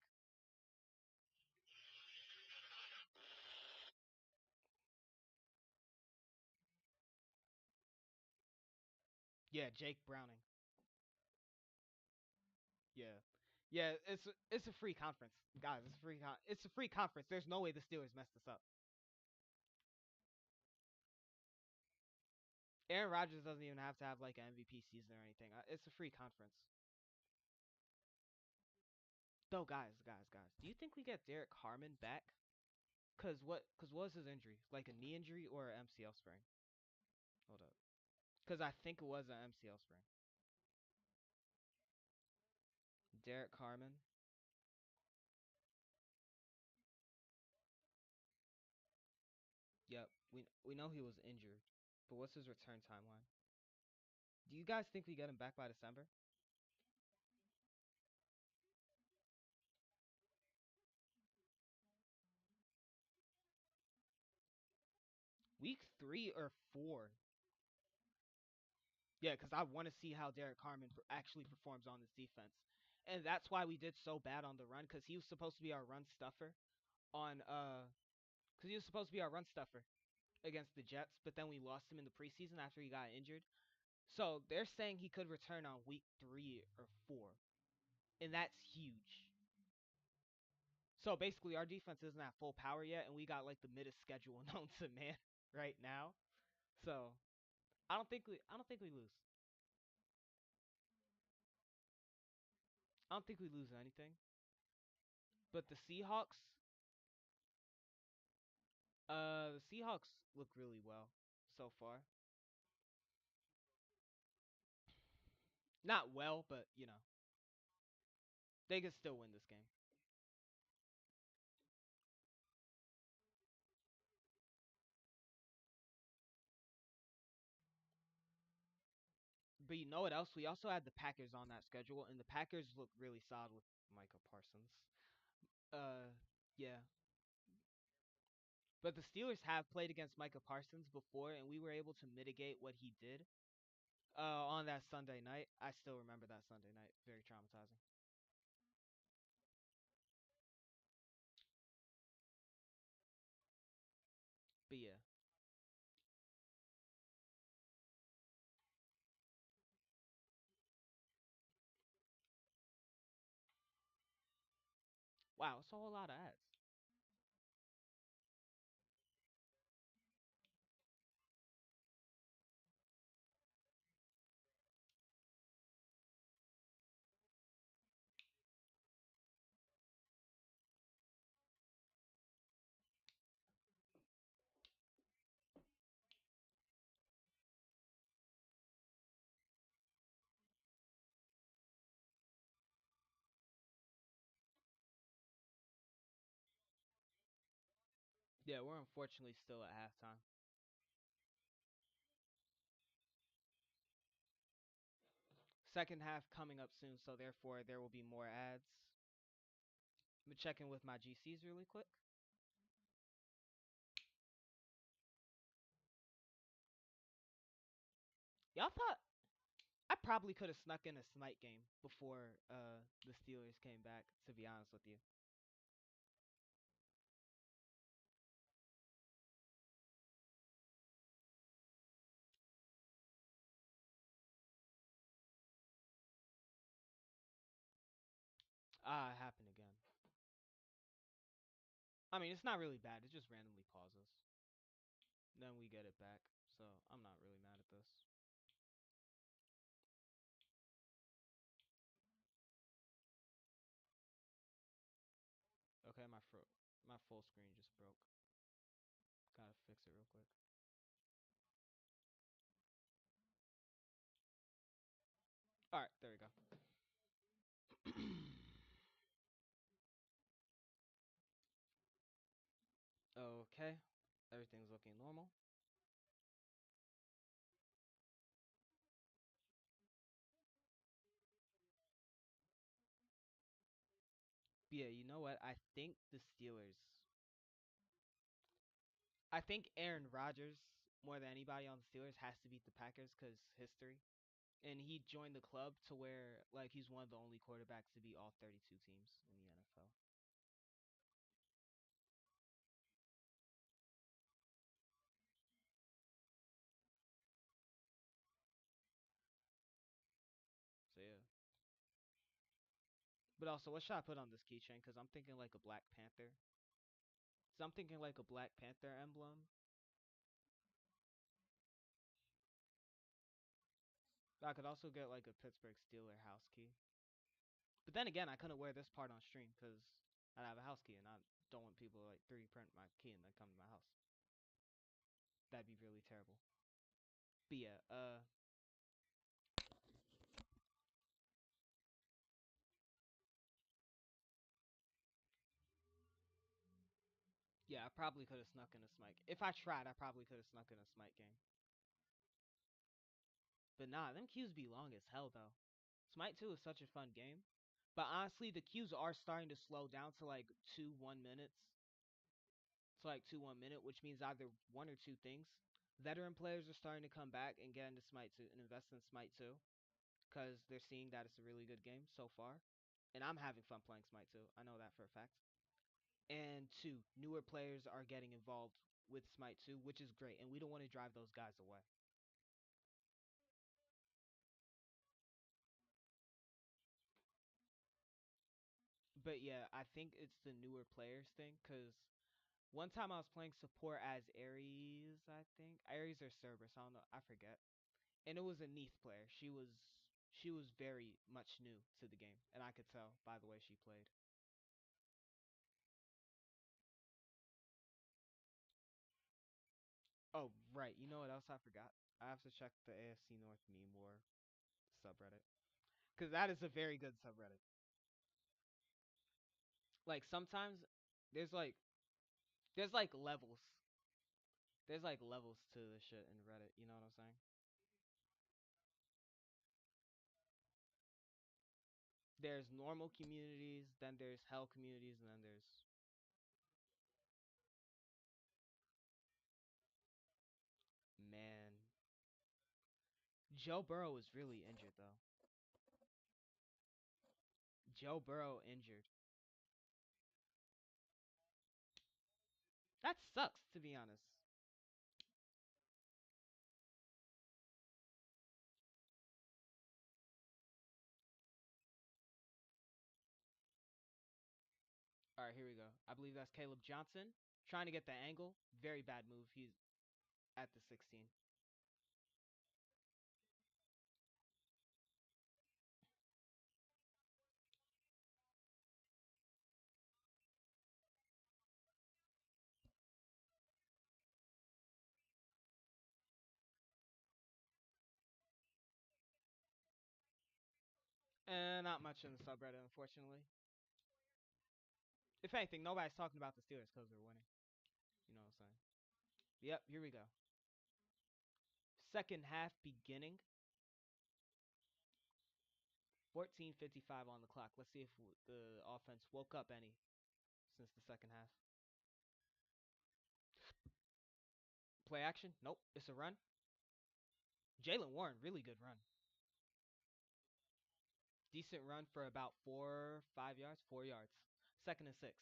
Yeah, Jake Browning. Yeah. Yeah, it's a free conference. Guys, it's a free conference. There's no way the Steelers messed this up. Aaron Rodgers doesn't even have to have like an MVP season or anything. It's a free conference. Though, guys, do you think we get Derek Harmon back? Cause what was his injury? Like a knee injury or an MCL sprain? Hold up. Cause I think it was an MCL sprain. Derek Harmon. Yep. We know he was injured, but what's his return timeline? Do you guys think we get him back by December? Week 3 or 4? Yeah, because I want to see how Derek Harmon actually performs on this defense. And that's why we did so bad on the run, because he was supposed to be our run stuffer on because he was supposed to be our run stuffer against the Jets, but then we lost him in the preseason after he got injured. So they're saying he could return on week 3 or 4, and that's huge. So basically, our defense isn't at full power yet, and we got like the middest schedule known to man right now. So I don't think we lose. I don't think we lose anything. But the Seahawks look really well so far. Not well, but they could still win this game. But you know what else? We also had the Packers on that schedule, and the Packers look really solid with Micah Parsons. Uh, yeah. But the Steelers have played against Micah Parsons before, and we were able to mitigate what he did on that Sunday night. I still remember that Sunday night. Very traumatizing. But yeah. Wow, it's a whole lot of ads. Yeah, we're unfortunately still at halftime. Second half coming up soon, so therefore there will be more ads. Let me check in with my GCs really quick. Y'all thought I probably could have snuck in a snipe game before the Steelers came back, to be honest with you. Ah, it happened again. I mean, it's not really bad. It just randomly pauses. Then we get it back. So I'm not really mad at this. Okay, my full screen just broke. Gotta fix it real quick. All right, there we go. Okay, everything's looking normal. But yeah, you know what? The Steelers. I think Aaron Rodgers, more than anybody on the Steelers, has to beat the Packers because history. And he joined the club to where like he's one of the only quarterbacks to beat all 32 teams in the NFL. So yeah. But also, what should I put on this keychain? Because I'm thinking like a Black Panther. So I'm thinking like a Black Panther emblem. I could also get like a Pittsburgh Steeler house key. But then again, I couldn't wear this part on stream because I have a house key and I don't want people to like 3D print my key and then come to my house. That'd be really terrible. But yeah, yeah, I probably could have snuck in a Smite. If I tried, I probably could have snuck in a Smite game. But nah, them queues be long as hell though. Smite 2 is such a fun game. But honestly, the queues are starting to slow down to like 2 1 minutes. To like 2 1 minute, which means either one or two things. Veteran players are starting to come back and get into Smite 2 and invest in Smite 2 because they're seeing that it's a really good game so far. And I'm having fun playing Smite 2. I know that for a fact. And two, newer players are getting involved with Smite 2, which is great. And we don't want to drive those guys away. But yeah, I think it's the newer players thing because one time I was playing support as Ares, I think. Ares or Cerberus, I don't know, I forget. And it was a Neath player. She was very much new to the game, and I could tell by the way she played. Oh, right. You know what else I forgot? I have to check the AFC North meme war subreddit because that is a very good subreddit. Like sometimes there's like there's like levels. There's like levels to the shit in Reddit. You know what I'm saying? There's normal communities, then there's hell communities, and then there's man. Joe Burrow is really injured though. Joe Burrow injured. That sucks to be honest. All right, here we go. I believe that's Caleb Johnson trying to get the angle. Very bad move. He's at the 16. And not much in the subreddit, unfortunately. If anything, nobody's talking about the Steelers because they're winning. You know what I'm saying? Yep, here we go. Second half beginning. 14:55 on the clock. Let's see if the offense woke up any since the second half. Play action? Nope. It's a run. Jalen Warren, really good run. Decent run for about 4, 5 yards, 4 yards. Second and 6.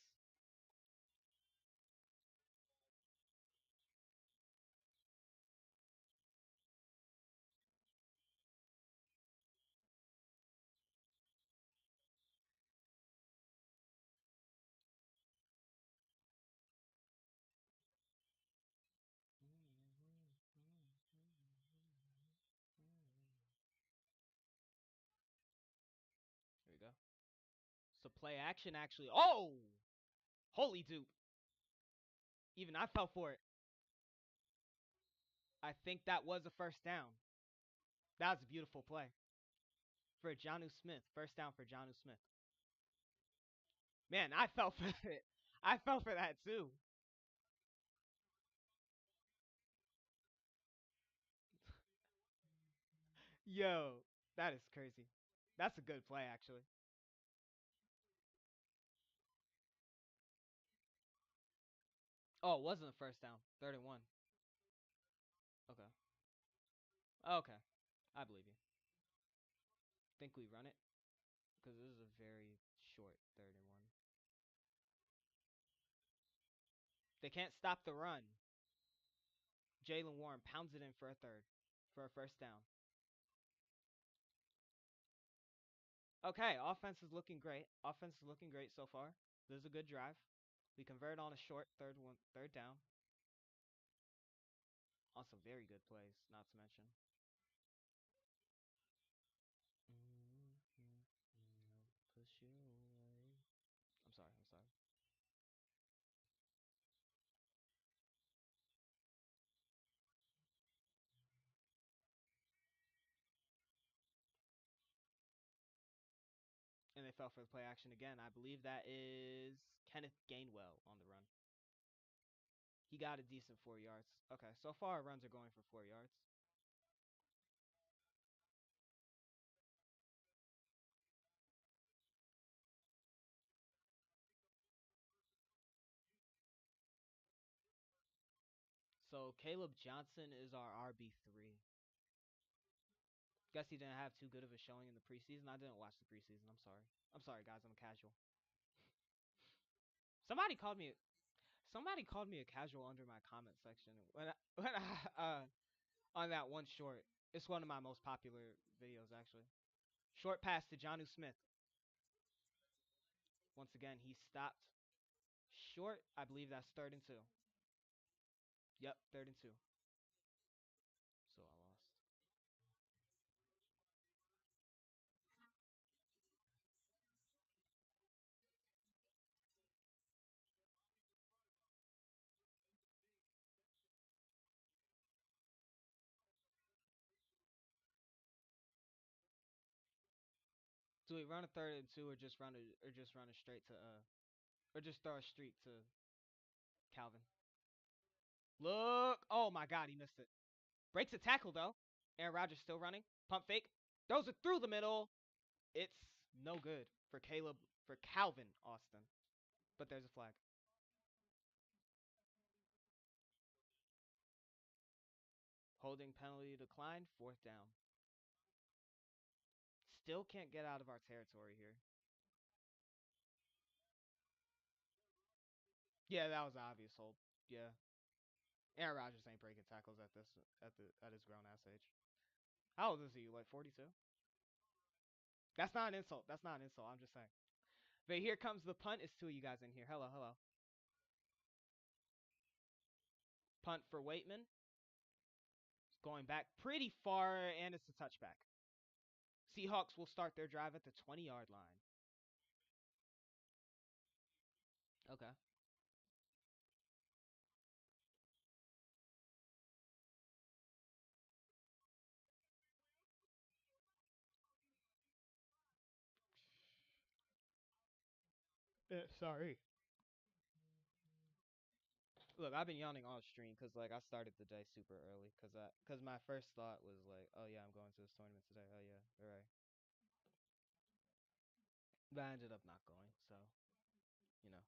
Play action actually. Oh! Holy dupe. Even I fell for it. I think that was a first down. That was a beautiful play for Jonnu Smith. First down for Jonnu Smith. Man, I fell for it. I fell for that too. Yo, that is crazy. That's a good play actually. Oh, it wasn't a first down. Third and one. Okay. Okay. I believe you. Think we run it? Because this is a very short third and one. They can't stop the run. Jalen Warren pounds it in for a third. For a first down. Okay, offense is looking great. Offense is looking great so far. This is a good drive. We convert on a short third down. On some very good plays, not to mention. Push you away. I'm sorry. I'm sorry. And they fell for the play action again. I believe that is Kenneth Gainwell on the run. He got a decent 4 yards. Okay, so far runs are going for 4 yards. So Caleb Johnson is our RB3. Guess he didn't have too good of a showing in the preseason. I didn't watch the preseason. I'm sorry. I'm sorry, guys. I'm a casual. Somebody called me. Somebody called me a casual under my comment section when I on that one short. It's one of my most popular videos actually. Short pass to Jonnu Smith. Once again, he stopped short. I believe that's third and two. Yep, third and two. So I lost. Do we run a third and two, or just run a straight to or just throw a streak to Calvin? Look! Oh my God, he missed it. Breaks a tackle though. Aaron Rodgers still running. Pump fake. Throws it through the middle. It's no good for Calvin Austin. But there's a flag. Holding penalty declined. Fourth down. Still can't get out of our territory here. Yeah, that was an obvious hold. Yeah. Aaron Rodgers ain't breaking tackles at his grown ass age. How old is he? Like 42? That's not an insult. That's not an insult. I'm just saying. But here comes the punt. It's two of you guys in here. Hello, hello. Punt for Waitman. It's going back pretty far, and it's a touchback. Seahawks will start their drive at the 20-yard line. Okay. Sorry. Look, I've been yawning all stream because like I started the day super early because my first thought was like, oh yeah, I'm going to this tournament today. Oh yeah, all right. But I ended up not going, so you know.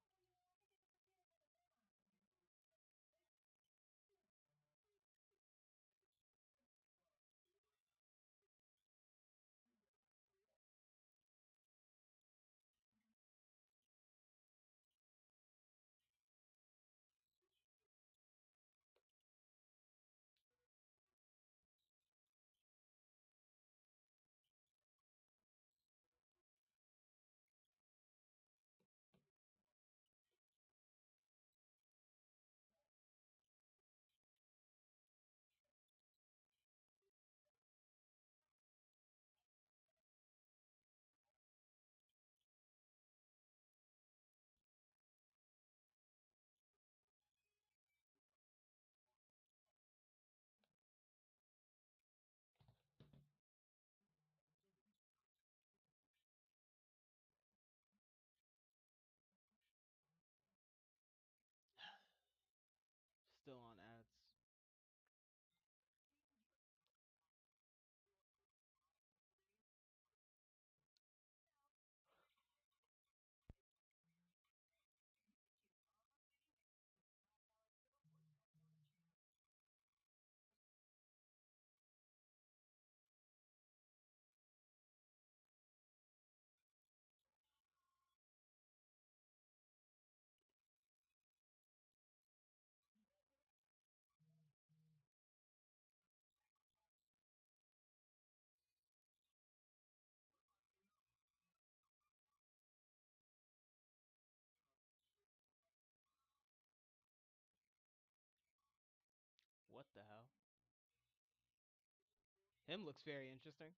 What the hell? Him looks very interesting.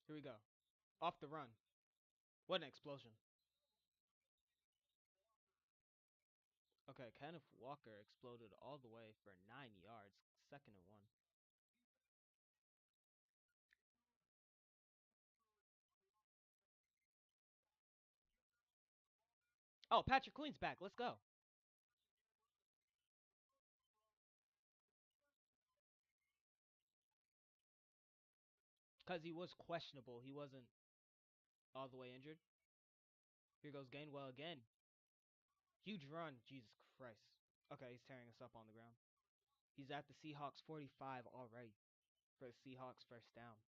Here we go. Off the run. What an explosion. Okay, Kenneth Walker exploded all the way for 9 yards. Second and one. Oh, Patrick Queen's back. Let's go. Because he was questionable. He wasn't all the way injured. Here goes Gainwell again. Huge run. Jesus Christ. Okay, he's tearing us up on the ground. He's at the Seahawks 45 already for the Seahawks first down.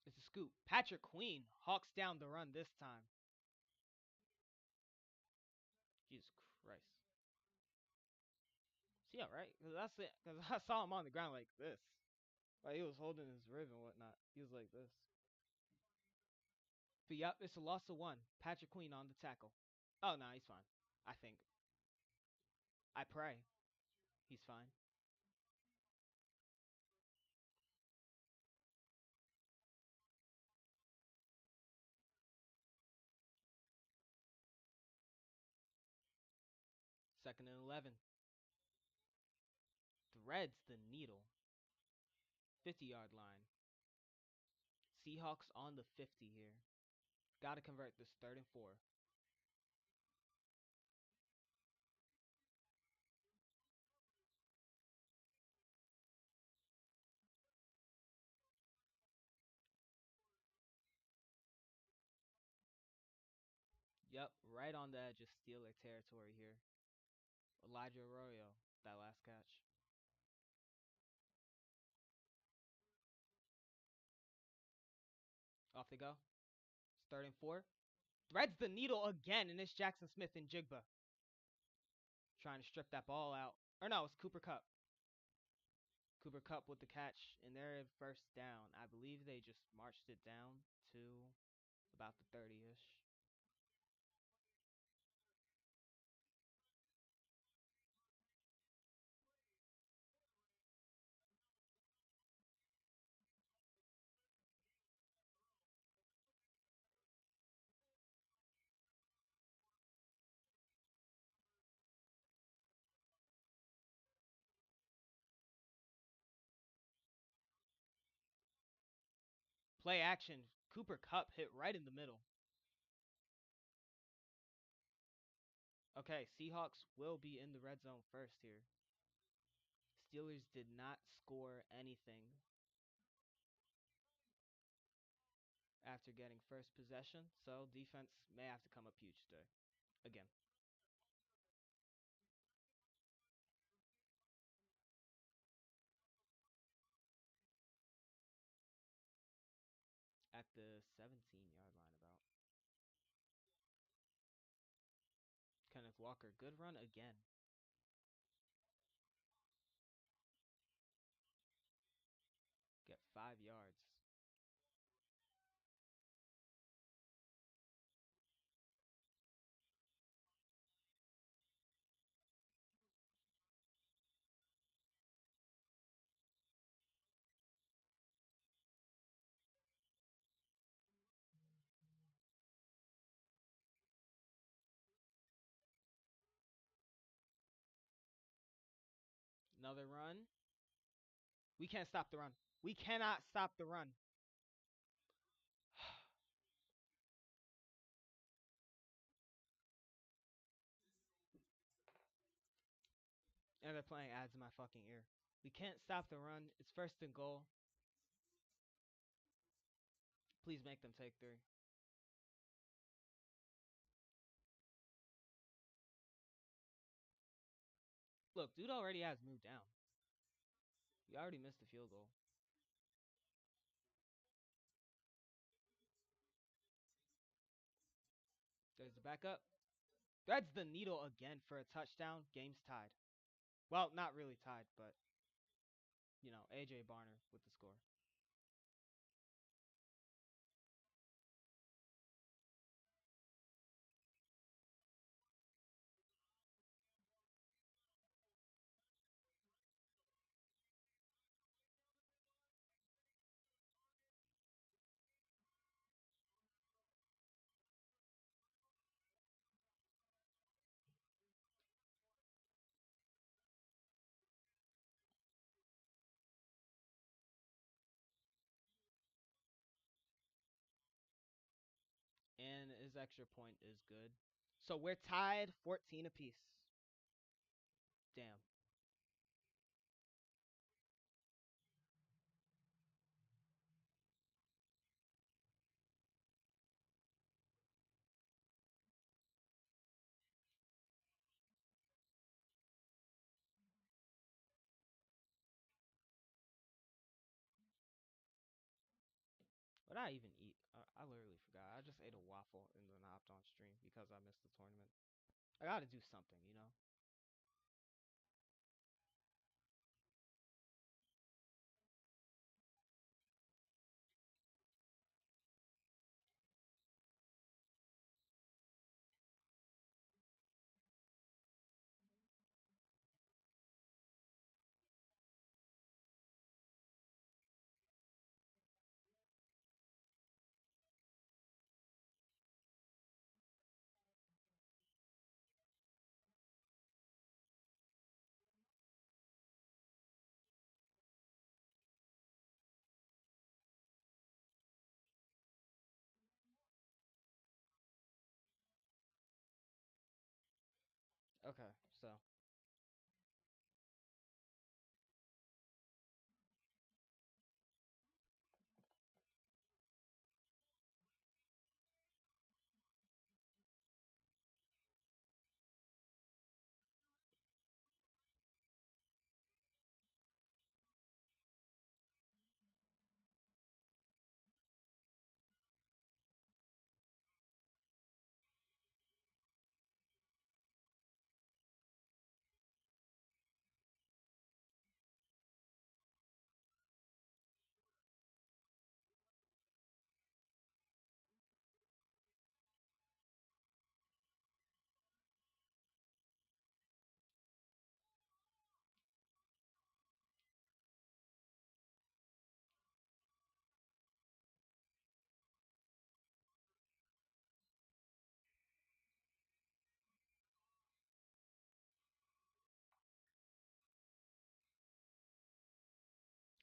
It's a scoop. Patrick Queen hawks down the run this time. Jesus Christ. See, all right? Because that's it. Because I saw him on the ground like this. Like he was holding his rib and whatnot. He was like this. But yep, it's a loss of one. Patrick Queen on the tackle. Oh no, he's fine. I think. I pray. He's fine. Second and 11. Threads the needle. 50-yard line. Seahawks on the 50 here. Gotta convert this third and four. Yep, right on the edge of Steeler territory here. Elijah Arroyo, that last catch. Off they go. It's third and four. Threads the needle again, and it's Jackson Smith and Jigba. Trying to strip that ball out. Or no, it's Cooper Kupp. Cooper Kupp with the catch, and they're at first down. I believe they just marched it down to about the 30-ish. Play action. Cooper Kupp hit right in the middle. Okay, Seahawks will be in the red zone first here. Steelers did not score anything after getting first possession, so defense may have to come up huge today. Again, at the 17-yard line about. Kenneth Walker, good run again. Get 5 yards. Another run. We can't stop the run. We cannot stop the run. And they're playing ads in my fucking ear. We can't stop the run. It's first and goal. Please make them take 3. Look, dude already has moved down. He already missed the field goal. There's the backup. Threads the needle again for a touchdown. Game's tied. Well, not really tied, but, AJ Barner with the score. And his extra point is good. So we're tied 14 apiece. Damn. What did I even eat? I literally forgot. I just ate a waffle and then hopped on stream because I missed the tournament. I gotta do something. Okay, so.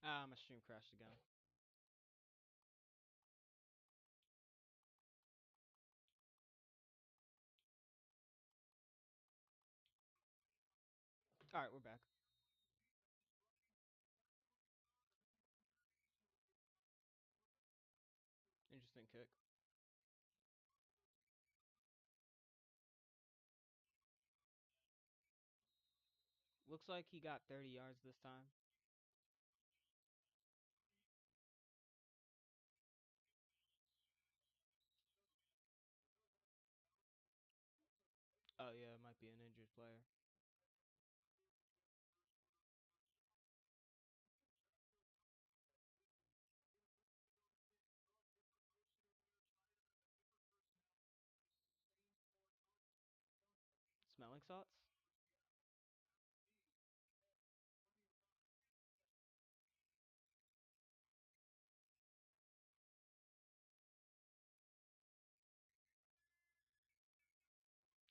My stream crashed again. Alright, we're back. Interesting kick. Looks like he got 30 yards this time. Oh, yeah, it might be an injured player. Smelling salts?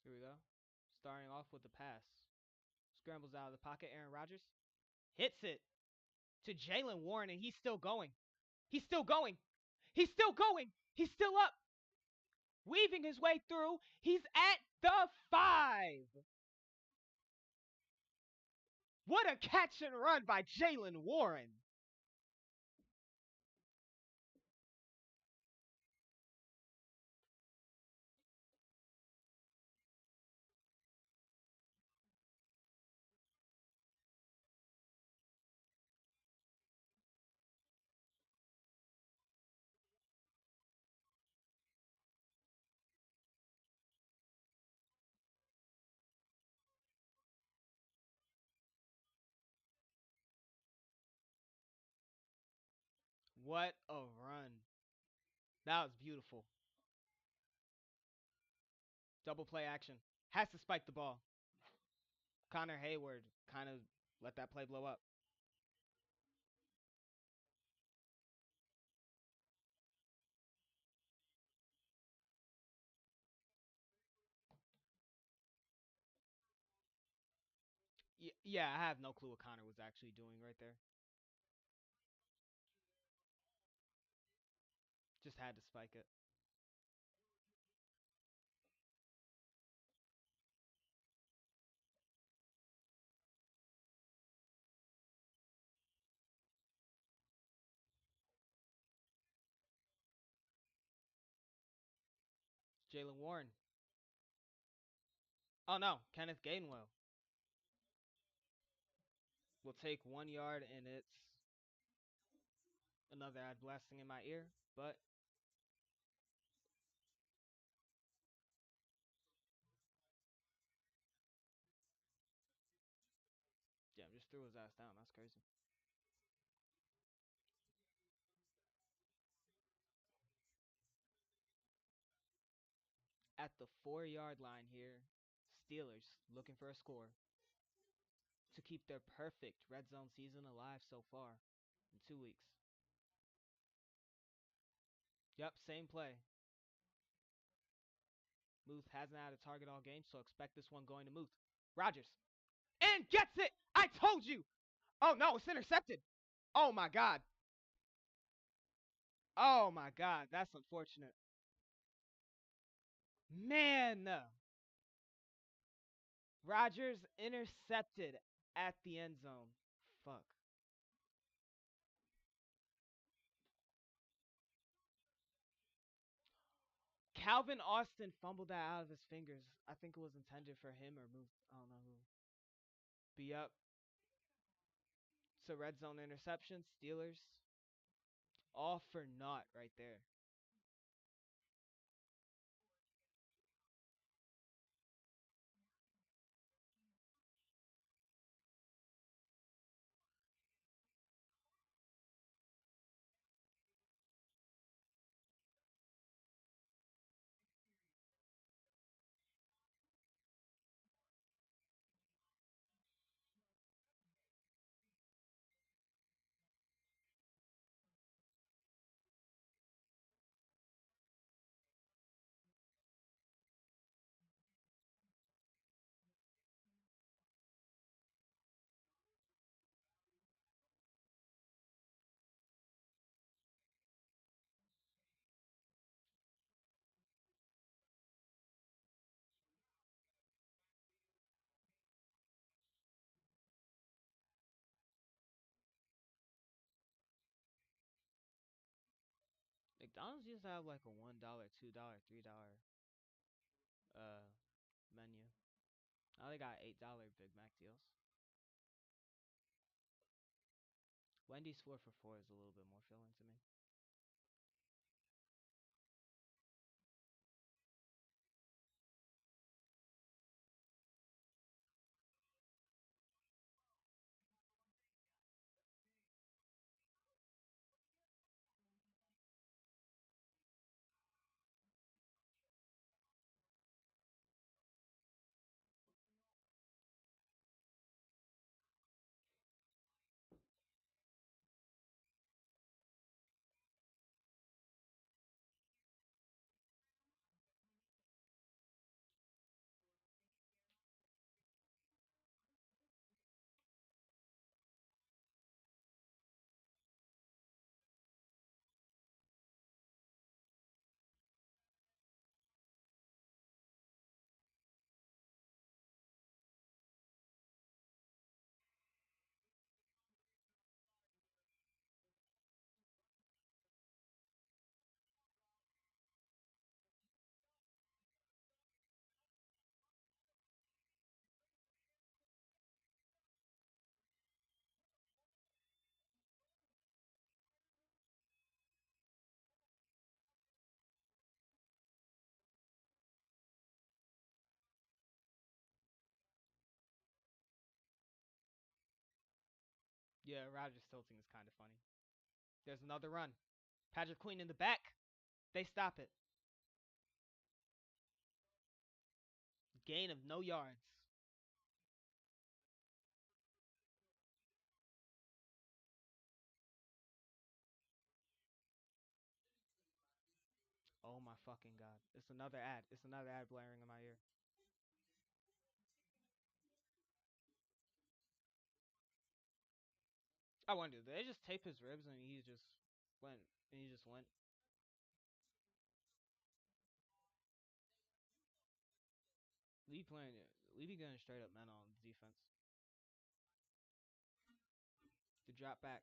Here we go. Starting off with the pass. Scrambles out of the pocket. Aaron Rodgers hits it to Jalen Warren, and he's still going. He's still going. He's still going. He's still up. Weaving his way through. He's at the 5. What a catch and run by Jalen Warren. What a run. That was beautiful. Double play action. Has to spike the ball. Connor Hayward kind of let that play blow up. Yeah, I have no clue what Connor was actually doing right there. Just had to spike it. Jalen Warren. Oh no, Kenneth Gainwell will take 1 yard, and it's another ad blasting in my ear. But yeah, just threw his ass down. That's crazy. At the 4 yard line here, Steelers looking for a score to keep their perfect red zone season alive so far in 2 weeks. Yep, same play. Muth hasn't had a target all game, so expect this one going to Muth. Rodgers. And gets it! I told you! Oh no, it's intercepted. Oh my god. Oh my god, that's unfortunate. Man, Rodgers intercepted at the end zone. Fuck. Calvin Austin fumbled that out of his fingers. I think it was intended for him or Muth. I don't know who. Be up. So red zone interception, Steelers. All for naught right there. McDonald's used to have like a $1, $2, $3 uh menu. Now they got $8 Big Mac deals. Wendy's 4 for $4 is a little bit more filling to me. Yeah, Rogers tilting is kind of funny. There's another run. Patrick Queen in the back. They stop it. Gain of no yards. Oh my fucking god. It's another ad. It's another ad blaring in my ear. I wonder, did they just tape his ribs and he just went and he just went? Lee playing it. Lee be getting straight up men on defense. The drop back.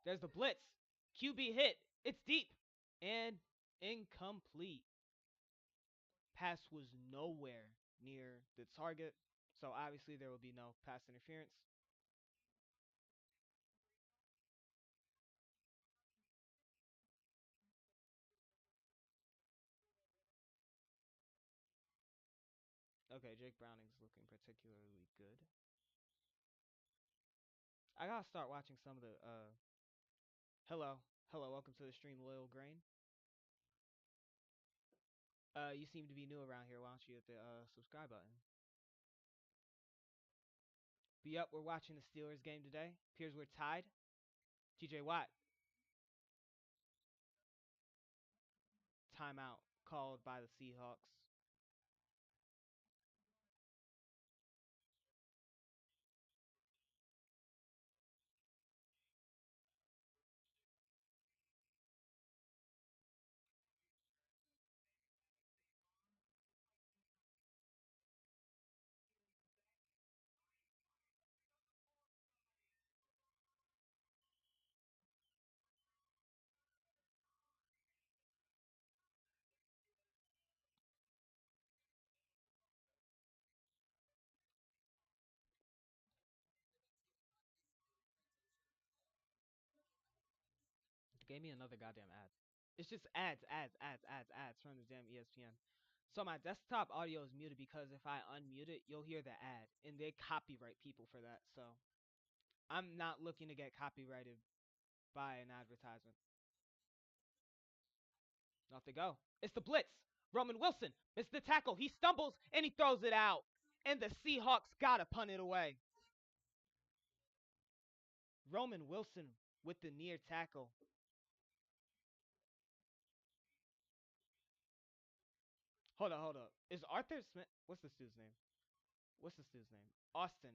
There's the blitz. QB hit. It's deep. And incomplete. Pass was nowhere near the target. So obviously there will be no pass interference. Okay, Jake Browning's looking particularly good. I gotta start watching some of the hello. Hello, welcome to the stream, Loyal Grain. You seem to be new around here. Why don't you hit the subscribe button? Be up, we're watching the Steelers game today. Appears we're tied. TJ Watt, timeout called by the Seahawks. Gave me another goddamn ad. It's just ads from the damn ESPN. So my desktop audio is muted because if I unmute it, you'll hear the ad, and they copyright people for that. So I'm not looking to get copyrighted by an advertisement. Off they go. It's the blitz. Roman Wilson missed the tackle. He stumbles and he throws it out. And the Seahawks gotta punt it away. Roman Wilson with the near tackle. Hold up. Is Arthur Smith? What's this dude's name? What's this dude's name? Austin.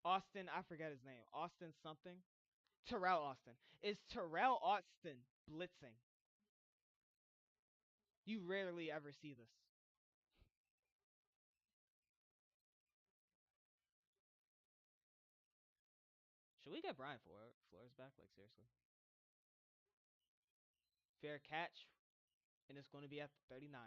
Austin, I forget his name. Austin something. Terrell Austin. Is Terrell Austin blitzing? You rarely ever see this. Should we get Brian Flores back? Like, seriously. Fair catch. And it's going to be at the 39.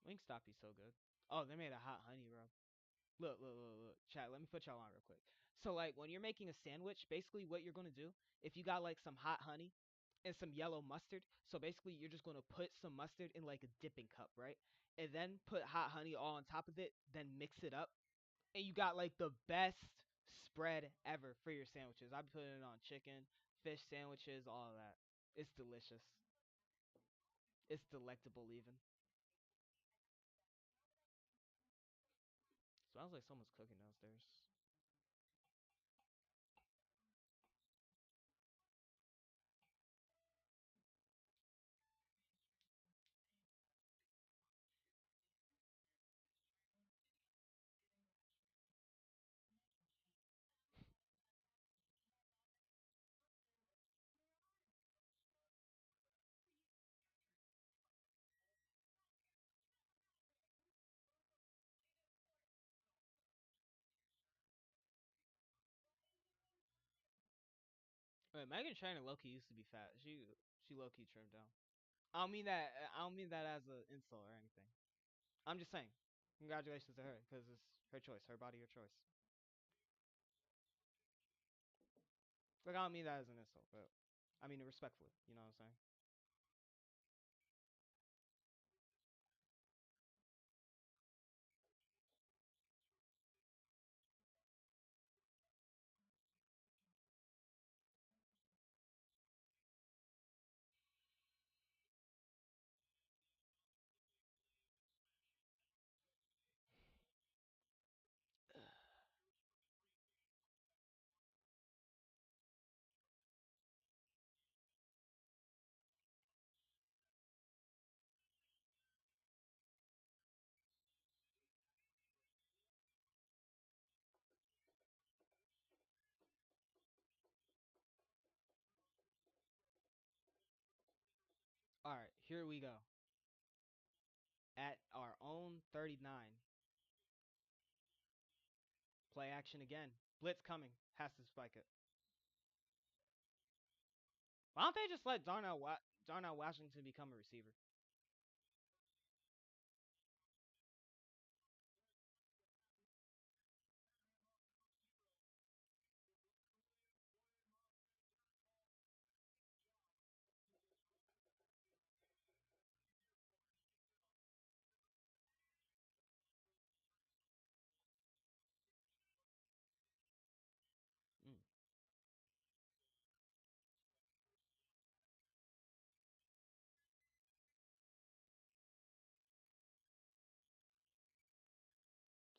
Wingstop is so good. Oh, they made a hot honey rub. Look. Chat, let me put y'all on real quick. So, like, when you're making a sandwich, basically what you're going to do, if you got, like, some hot honey and some yellow mustard, so basically you're just going to put some mustard in, like, a dipping cup, right? And then put hot honey all on top of it, then mix it up. And you got, like, the best spread ever for your sandwiches. I've put it on chicken, fish sandwiches, all of that. It's delicious. It's delectable, even. Smells like someone's cooking downstairs. Wait, Megan Trainor low key used to be fat. She low key trimmed down. I don't mean that. I don't mean that as an insult or anything. I'm just saying. Congratulations to her, because it's her choice, her body, her choice. Like I don't mean that as an insult, but I mean it respectfully. You know what I'm saying? All right, here we go. At our own 39, play action again. Blitz coming. Has to spike it. Why don't they just let Darnell Washington become a receiver? Mm.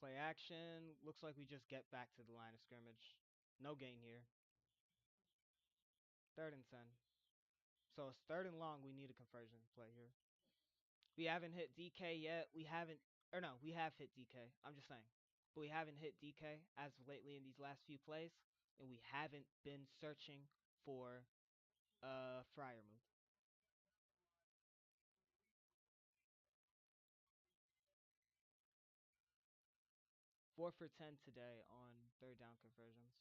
Play action. Looks like we just get back to the line of scrimmage. No gain here. 3rd and 10. So it's 3rd and long. We need a conversion play here. We haven't hit DK yet. We haven't, or no, we have hit DK. I'm just saying. But we haven't hit DK as of lately in these last few plays. And we haven't been searching for a Fryer move. 4 for 10 today on 3rd down conversions.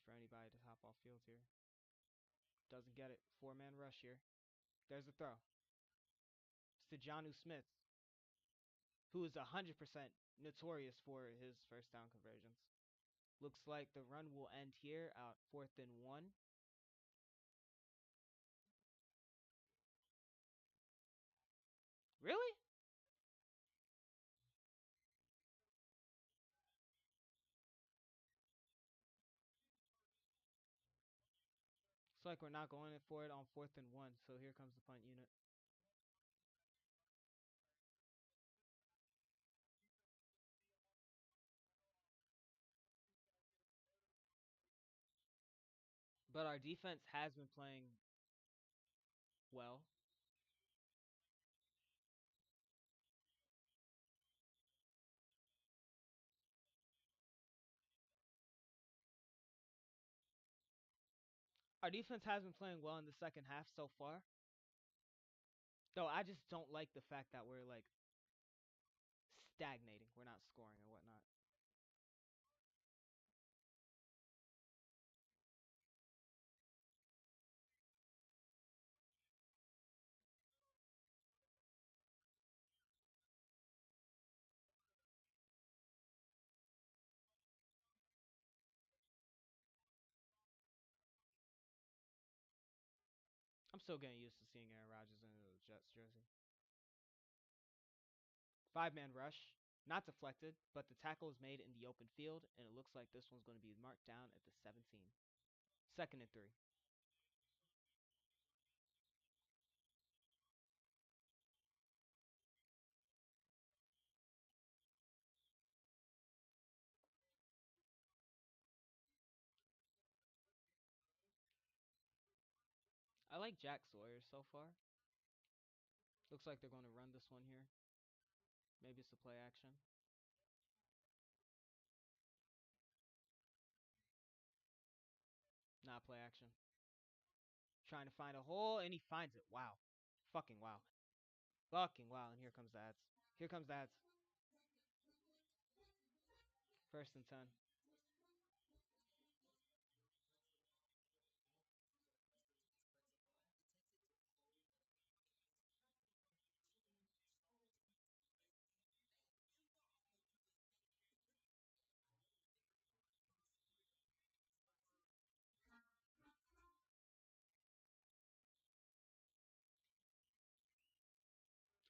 For anybody to hop off field here. Doesn't get it. 4-man rush here. There's the throw. It's to Jonnu Smith, who is 100% notorious for his 1st down conversions. Looks like the run will end here at 4th and 1. Really? Looks like we're not going for it on 4th and 1, so here comes the punt unit. But our defense has been playing well. Our defense has been playing well in the second half so far. Though I just don't like the fact that we're like stagnating. We're not scoring and whatnot. I'm still getting used to seeing Aaron Rodgers in a Jets jersey. 5-man rush, not deflected, but the tackle is made in the open field, and it looks like this one's going to be marked down at the 17. 2nd and 3. I like Jack Sawyer so far. Looks like they're going to run this one here. Maybe it's a play action. Not play action. Trying to find a hole, and he finds it. Wow. Fucking wow. Fucking wow. And here comes the ads. Here comes the ads. 1st and 10.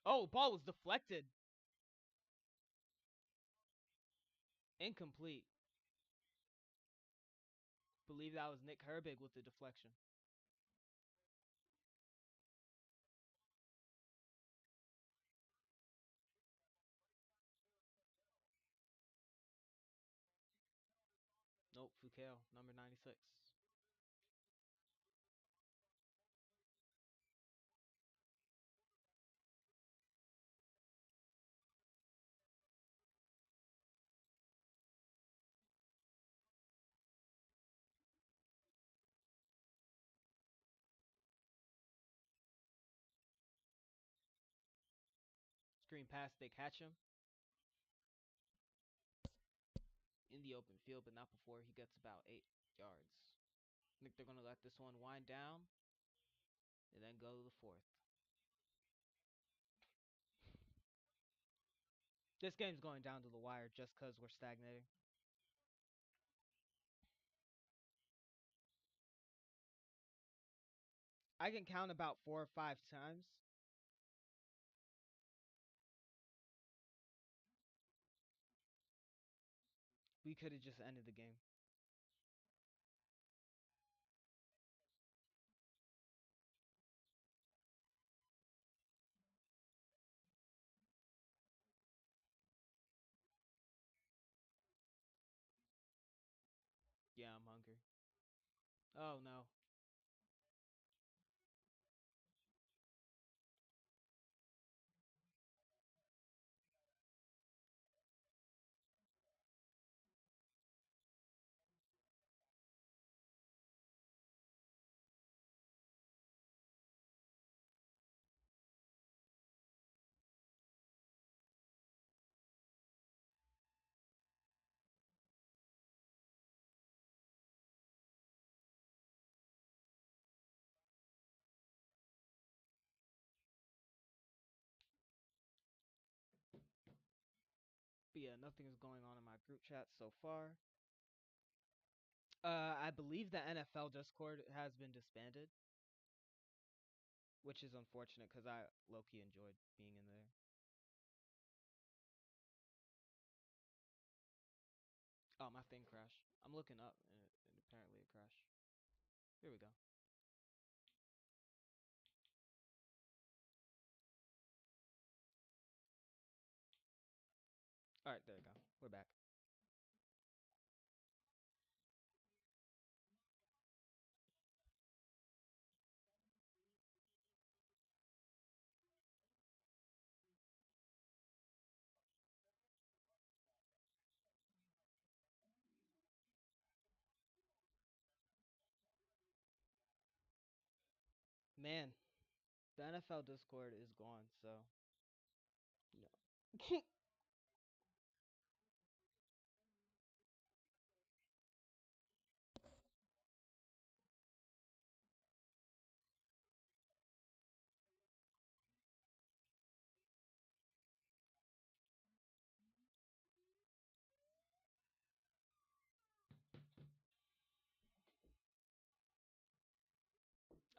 Oh, ball was deflected. Incomplete. Believe that was Nick Herbig with the deflection. Nope, Foucault, number 96. Screen pass, they catch him in the open field, but not before he gets about 8 yards. I think they're going to let this one wind down and then go to the fourth. This game's going down to the wire just because we're stagnating. I can count about 4 or 5 times. We could have just ended the game. Yeah, I'm hungry. Oh no. But yeah, nothing is going on in my group chat so far. I believe the NFL Discord has been disbanded, which is unfortunate because I low key enjoyed being in there. Oh, my thing crashed. I'm looking up and apparently it crashed. Here we go. All right, there we go. We're back. Man, the NFL Discord is gone, so no.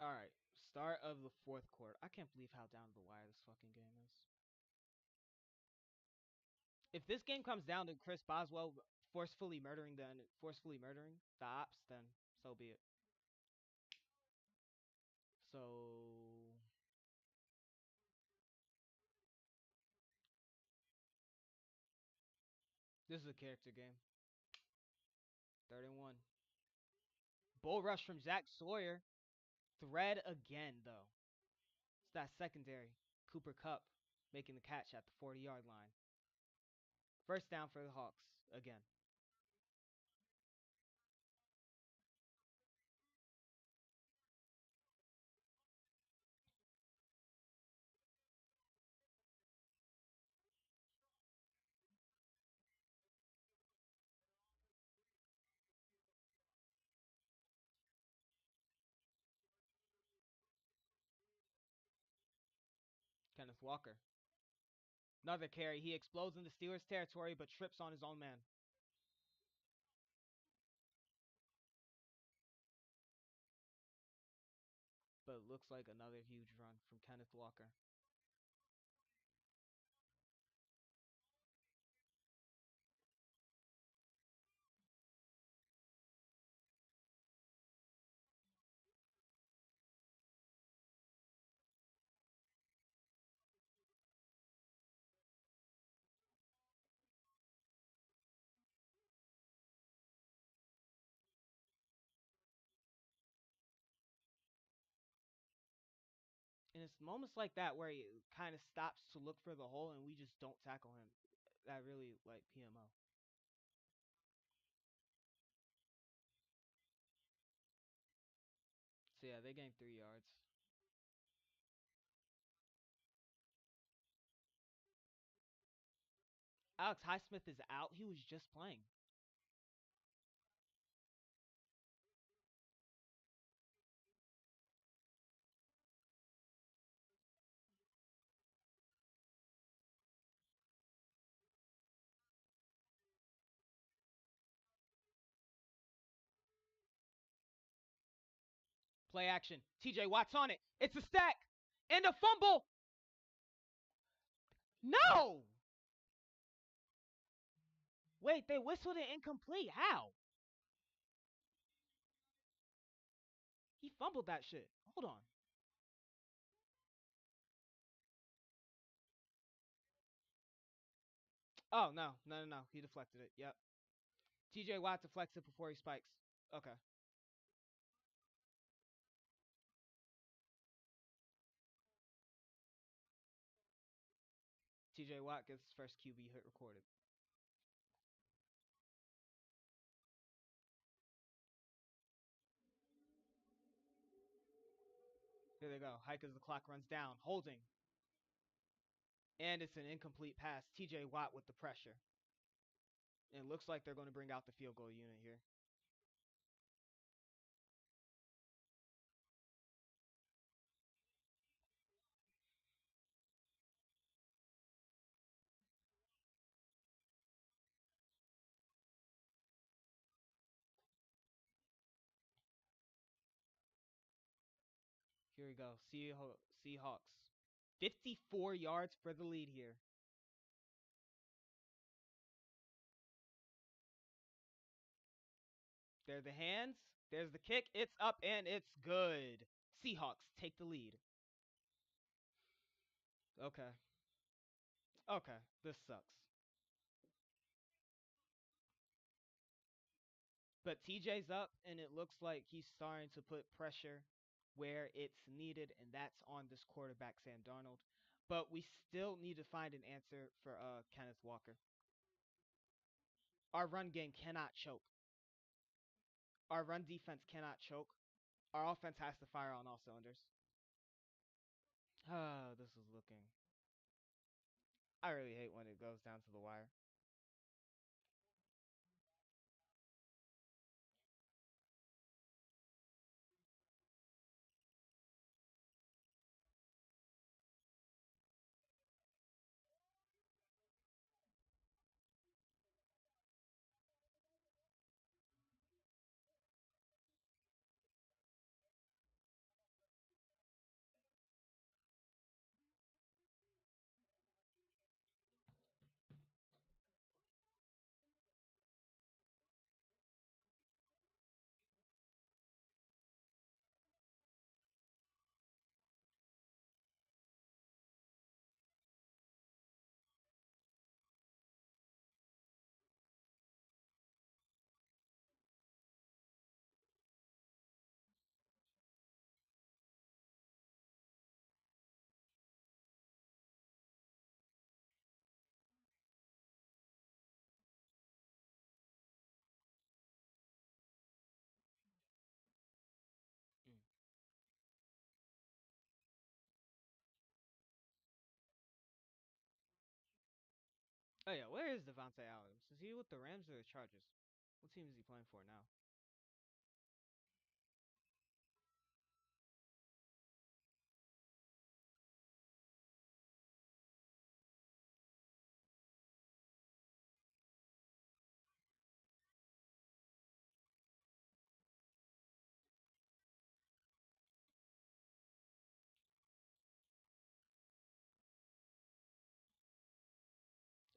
All right, start of the fourth quarter. I can't believe how down the wire this fucking game is. If this game comes down to Chris Boswell forcefully murdering the ops, then so be it. So this is a character game. Third and one. Bull rush from Zach Sawyer. Thread again though. It's that secondary. Cooper Cup making the catch at the 40-yard line. First down for the Hawks again. Kenneth Walker. Another carry. He explodes into Steelers territory but trips on his own man. But it looks like another huge run from Kenneth Walker. And it's moments like that where he kind of stops to look for the hole and we just don't tackle him. That really like PMO. So yeah, they gained 3 yards. Alex Highsmith is out. He was just playing. Play action. TJ Watt's on it. It's a stack. And a fumble. No! Wait, they whistled it incomplete. How? He fumbled that shit. Hold on. Oh, no. No, no, no. He deflected it. Yep. TJ Watt deflects it before he spikes. Okay. TJ Watt gets his first QB hit recorded. Here they go. Hike as the clock runs down. Holding. And it's an incomplete pass. TJ Watt with the pressure. And it looks like they're going to bring out the field goal unit here. Here we go. Seahawks. 54 yards for the lead here. There are the hands. There's the kick. It's up and it's good. Seahawks take the lead. Okay. Okay. This sucks. But TJ's up, and it looks like he's starting to put pressure where it's needed, and that's on this quarterback, Sam Darnold. But we still need to find an answer for Kenneth Walker. Our run game cannot choke. Our run defense cannot choke. Our offense has to fire on all cylinders. Oh, this is looking. I really hate when it goes down to the wire. Mm. Oh yeah, where is Devontae Adams? Is he with the Rams or the Chargers? What team is he playing for now?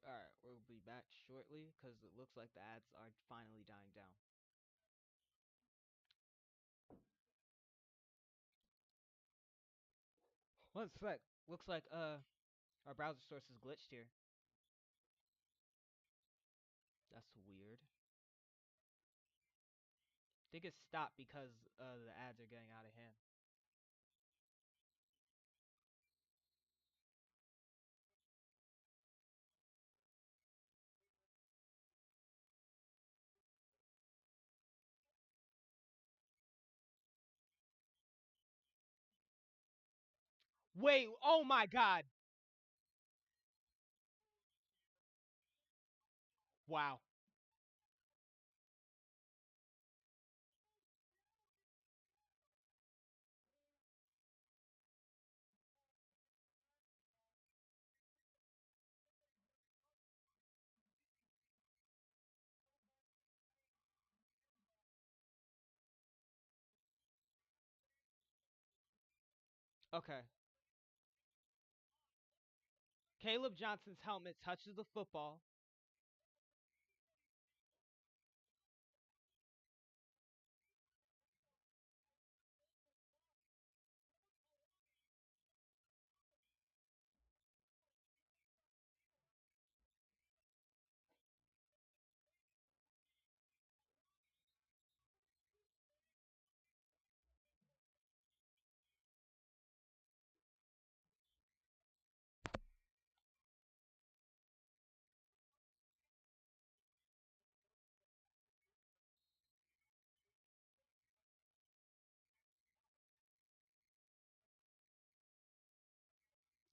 All right, we'll be back shortly because it looks like the ads are finally dying down. One sec. Looks like our browser source is glitched here. That's weird. I think it stopped because the ads are getting out of hand. Wait, oh my God. Wow. Okay. Caleb Johnson's helmet touches the football.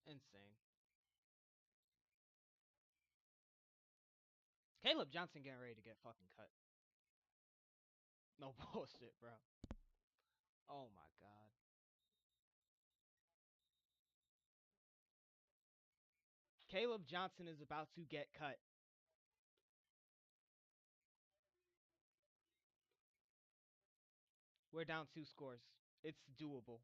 Insane. Caleb Johnson getting ready to get fucking cut. No bullshit, bro. Oh my God. Caleb Johnson is about to get cut. We're down 2 scores. It's doable.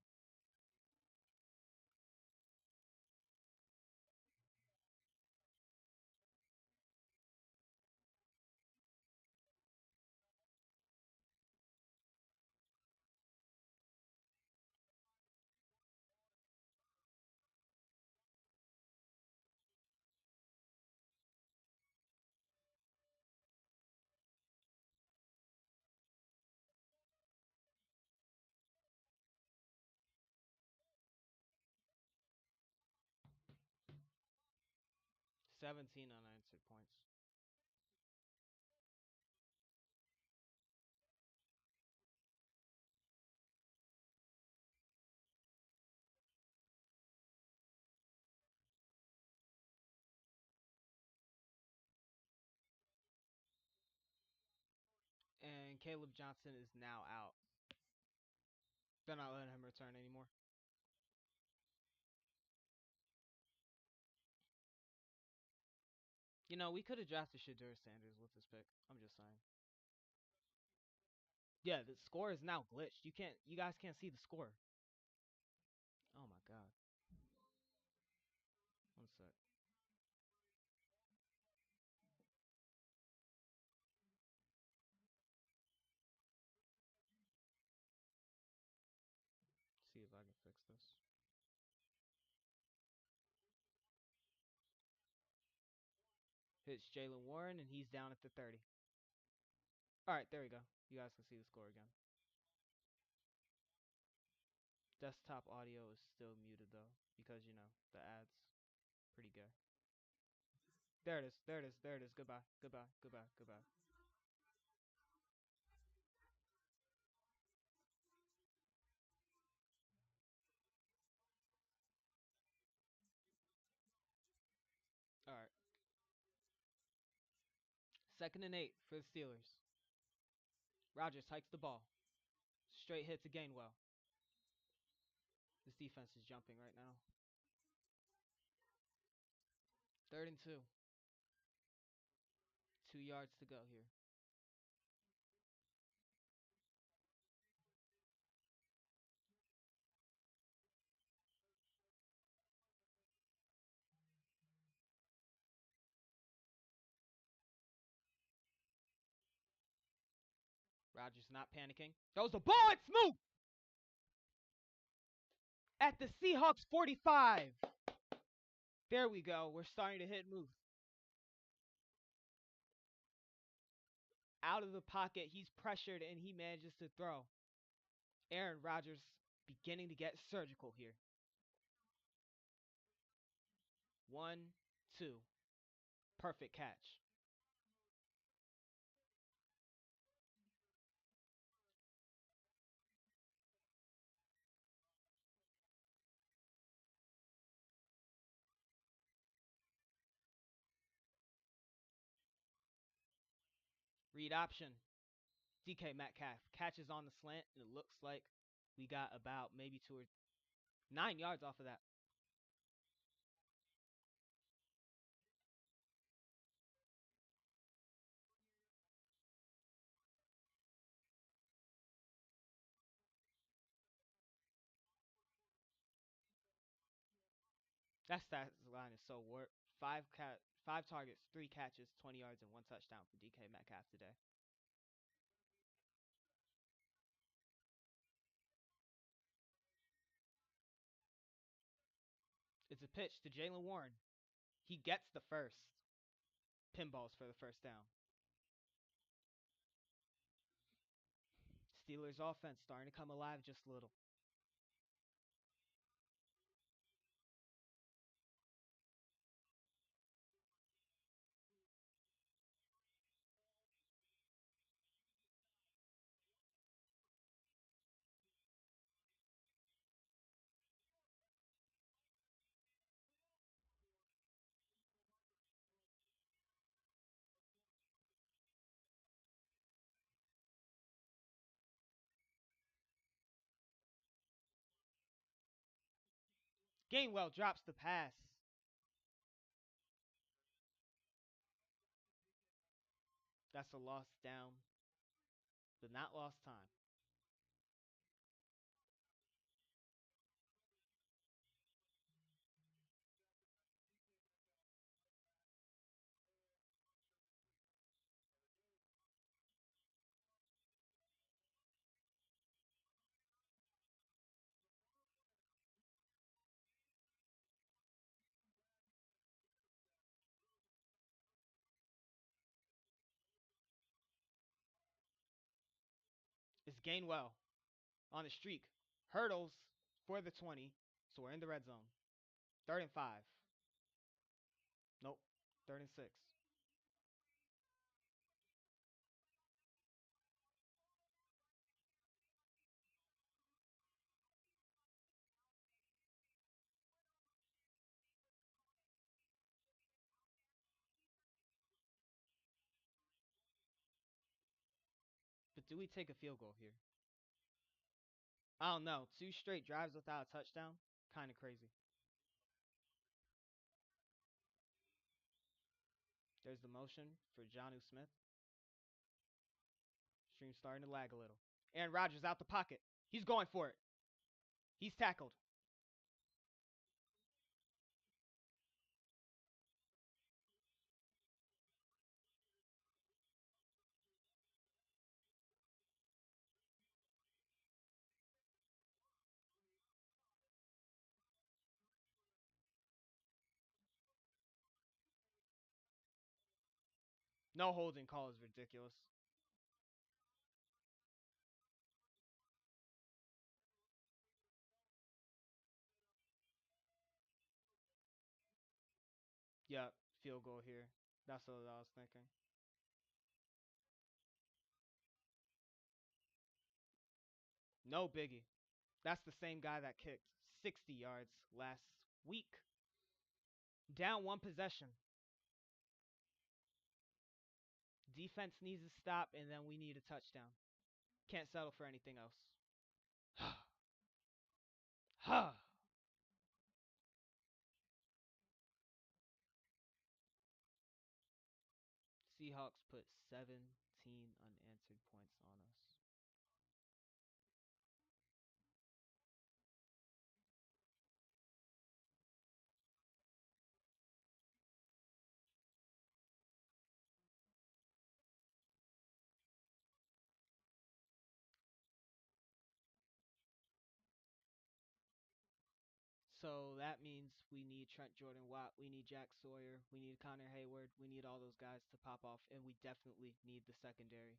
17 unanswered points. And Caleb Johnson is now out. They're not letting him return anymore. You know, we could have drafted Shadur Sanders with this pick. I'm just saying. Yeah, the score is now glitched. You guys can't see the score. Oh my God. One sec. See if I can fix this. Hits Jalen Warren, and he's down at the 30. All right, there we go. You guys can see the score again. Desktop audio is still muted though, because the ads. Pretty gay. There it is. There it is. There it is. Goodbye. Goodbye. Goodbye. Goodbye. All right. 2nd and 8 for the Steelers. Rodgers hikes the ball. Straight hit to Gainwell. This defense is jumping right now. 3rd and 2. 2 yards to go here. Rodgers not panicking. Throws the ball. It's moved at the Seahawks 45. There we go. We're starting to hit move. Out of the pocket. He's pressured and he manages to throw. Aaron Rodgers beginning to get surgical here. 1, 2. Perfect catch. Read option. DK Metcalf catches on the slant, and it looks like we got about maybe 9 yards off of that. That stat line is so warped. Five targets, 3 catches, 20 yards, and 1 touchdown for DK Metcalf today. It's a pitch to Jalen Warren. He gets the first. Pinballs for the first down. Steelers offense starting to come alive just a little. Gainwell drops the pass. That's a lost down, but not lost time. It's Gainwell on the streak. Hurdles for the 20, so we're in the red zone. 3rd and 5. Nope. 3rd and 6. But do we take a field goal here? I don't know. 2 straight drives without a touchdown? Kind of crazy. There's the motion for Jonnu Smith. Stream starting to lag a little. Aaron Rodgers out the pocket. He's going for it. He's tackled. No holding call is ridiculous. Yep, field goal here. That's what I was thinking. No biggie. That's the same guy that kicked 60 yards last week. Down 1 possession. Defense needs to stop, and then we need a touchdown. Can't settle for anything else. Ha! Seahawks put 17 unanswered points on us. So that means we need Trent Jordan Watt, we need Jack Sawyer, we need Connor Hayward, we need all those guys to pop off, and we definitely need the secondary.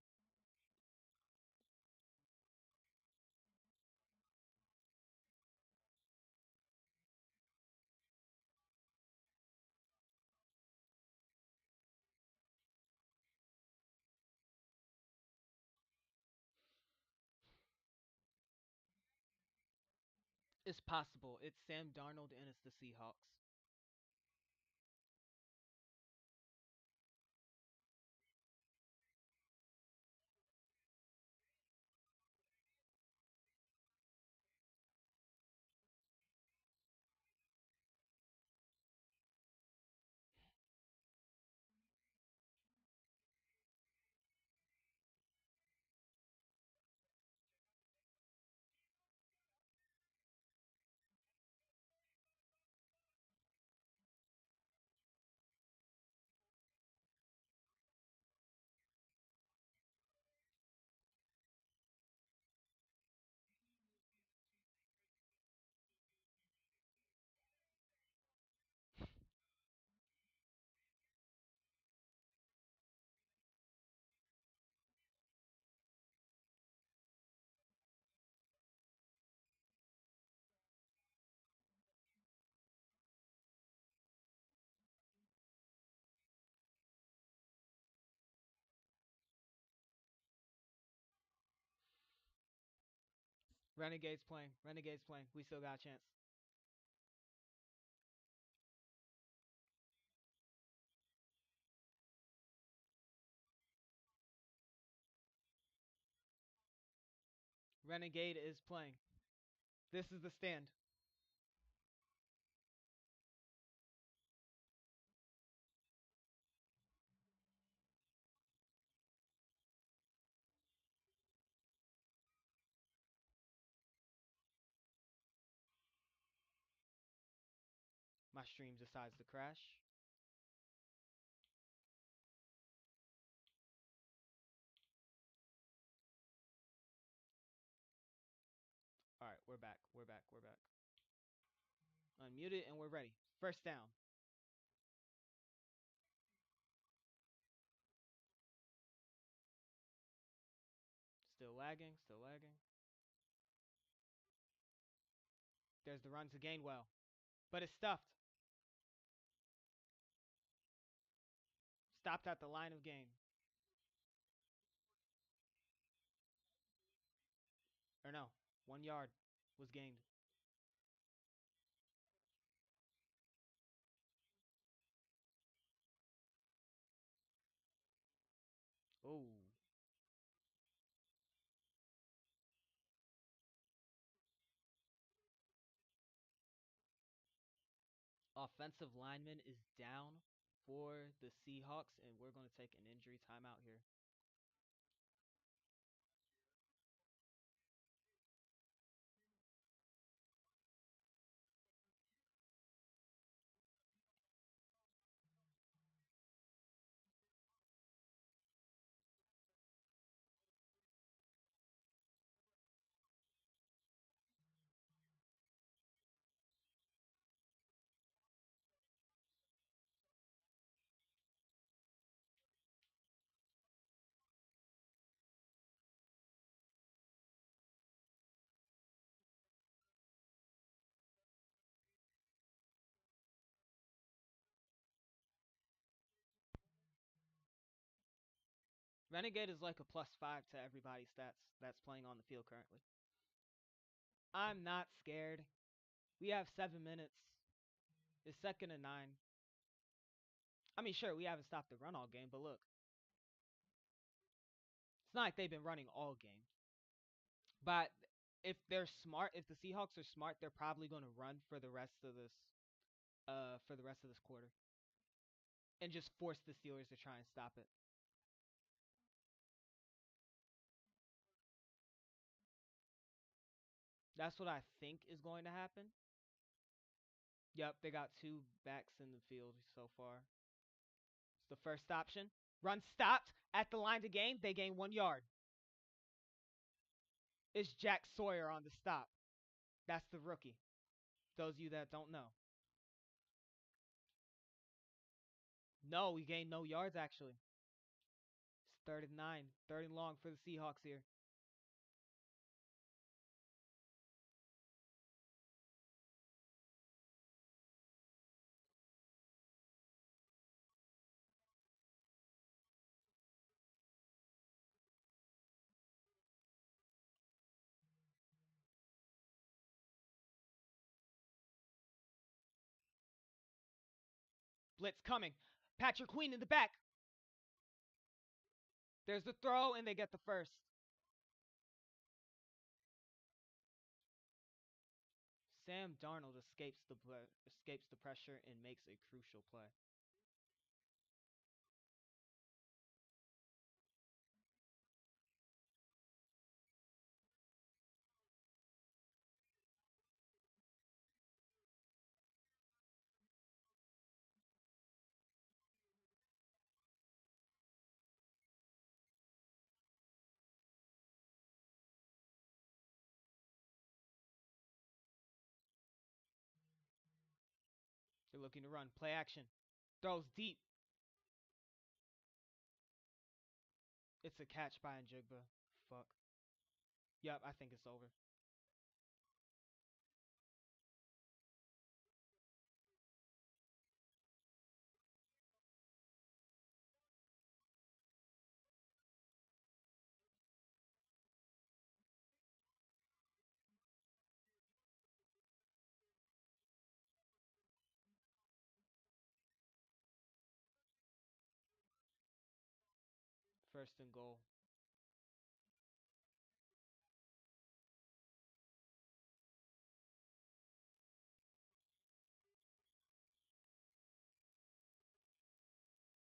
It's possible. It's Sam Darnold and it's the Seahawks. Renegades playing. Renegades playing. We still got a chance. Renegade is playing. This is the stand. My stream decides to crash. All right, we're back. We're back. We're back. Unmuted and we're ready. First down. Still lagging. Still lagging. There's the run to Gainwell. But it's stuffed. Stopped at the line of gain. Or no. 1 yard was gained. Oh. Offensive lineman is down for the Seahawks, and we're going to take an injury timeout here. Renegade is like a +5 to everybody's stats that's playing on the field currently. I'm not scared. We have 7 minutes. It's 2nd and 9. I mean, sure, we haven't stopped the run all game, but look. It's not like they've been running all game. But if they're smart, if the Seahawks are smart, they're probably going to run for the rest of this quarter and just force the Steelers to try and stop it. That's what I think is going to happen. Yep, they got 2 backs in the field so far. It's the first option. Run stopped at the line to gain. They gain 1 yard. It's Jack Sawyer on the stop. That's the rookie. Those of you that don't know. No, we gained no yards actually. It's 3rd and 9. 3rd and long for the Seahawks here. Blitz coming. Patrick Queen in the back. There's the throw, and they get the first. Sam Darnold escapes the pressure and makes a crucial play. They're looking to run. Play action. Throws deep. It's a catch by Njigba. Fuck. Yep, I think it's over. First and goal.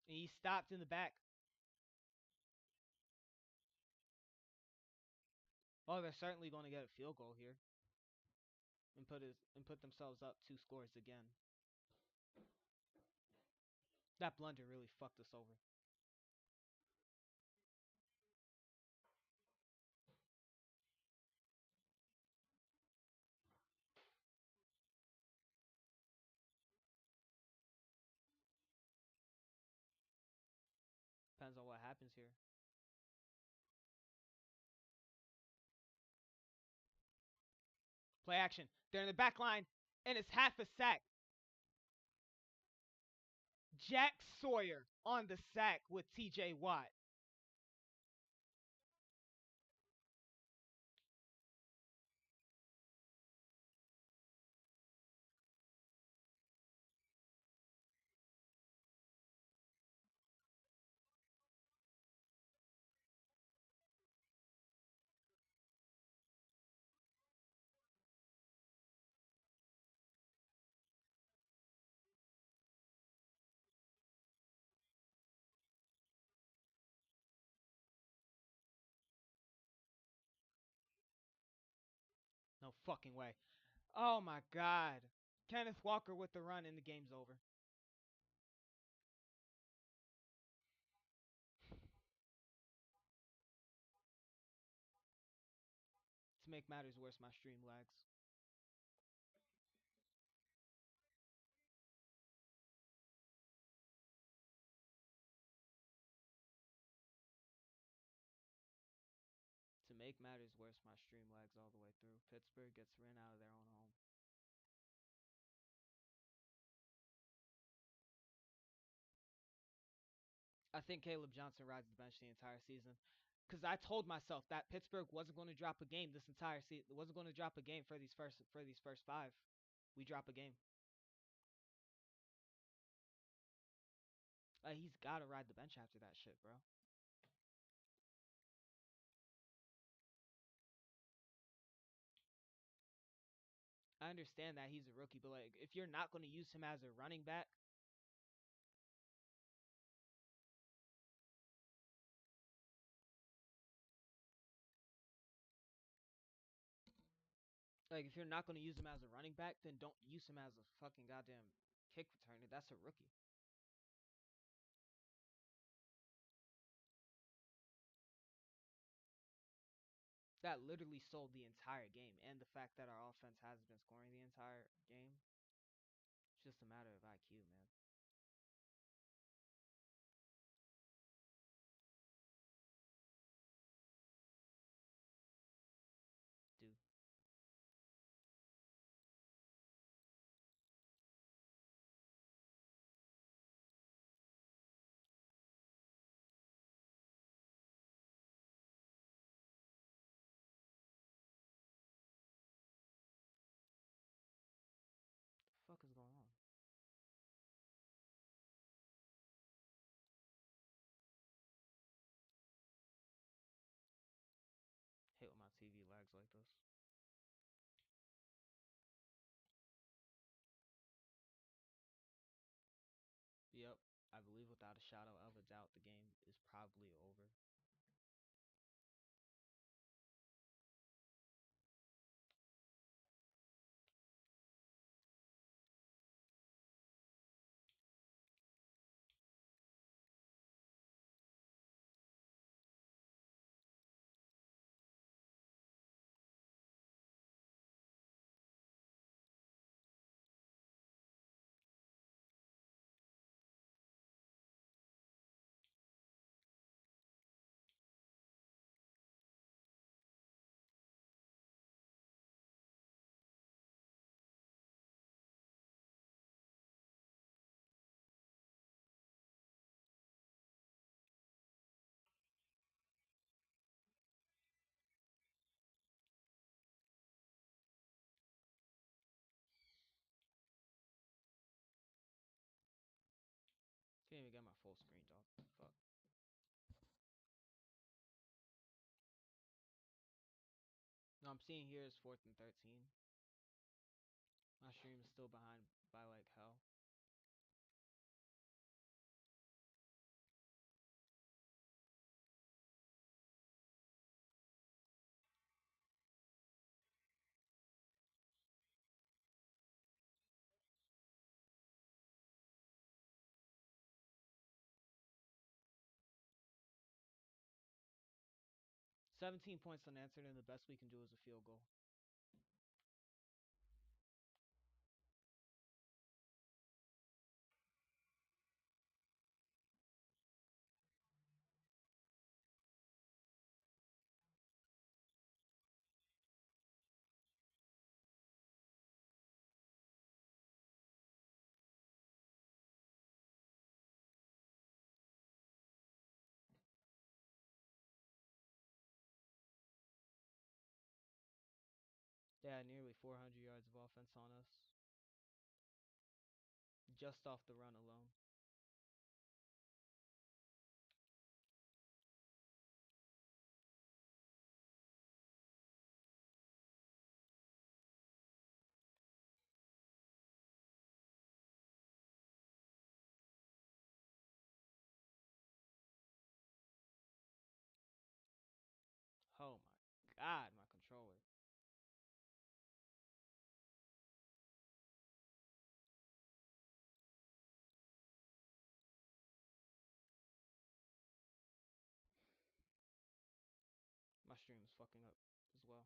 And he stopped in the back. Oh, they're certainly going to get a field goal here and put themselves up 2 scores again. That blunder really fucked us over. Depends on what happens here. Play action. They're in the back line, and it's half a sack. Jack Sawyer on the sack with TJ Watt. No fucking way. Oh my god. Kenneth Walker with the run and the game's over. To make matters worse, my stream lags. To make matters worse, my stream lags all the way through. Pittsburgh gets ran out of their own home. I think Caleb Johnson rides the bench the entire season. Because I told myself that Pittsburgh wasn't going to drop a game this entire season. Wasn't going to drop a game for these first 5. We drop a game. He's got to ride the bench after that shit, bro. I understand that he's a rookie, but like, if you're not going to use him as a running back, like if you're not going to use him as a running back, then don't use him as a fucking goddamn kick returner. That's a rookie. That literally sold the entire game, and the fact that our offense has been scoring the entire game. It's just a matter of IQ, man. Dude, what the fuck is going on? Hate when my TV lags like this. Yep, I believe without a shadow of a doubt, the game is probably over. Can't even get my full screen, dog. Fuck. No, I'm seeing here is 4th and 13. My stream is still behind by like hell. 17 points unanswered, and the best we can do is a field goal. They had nearly 400 yards of offense on us, just off the run alone. Oh my god, my controller. My stream is fucking up as well.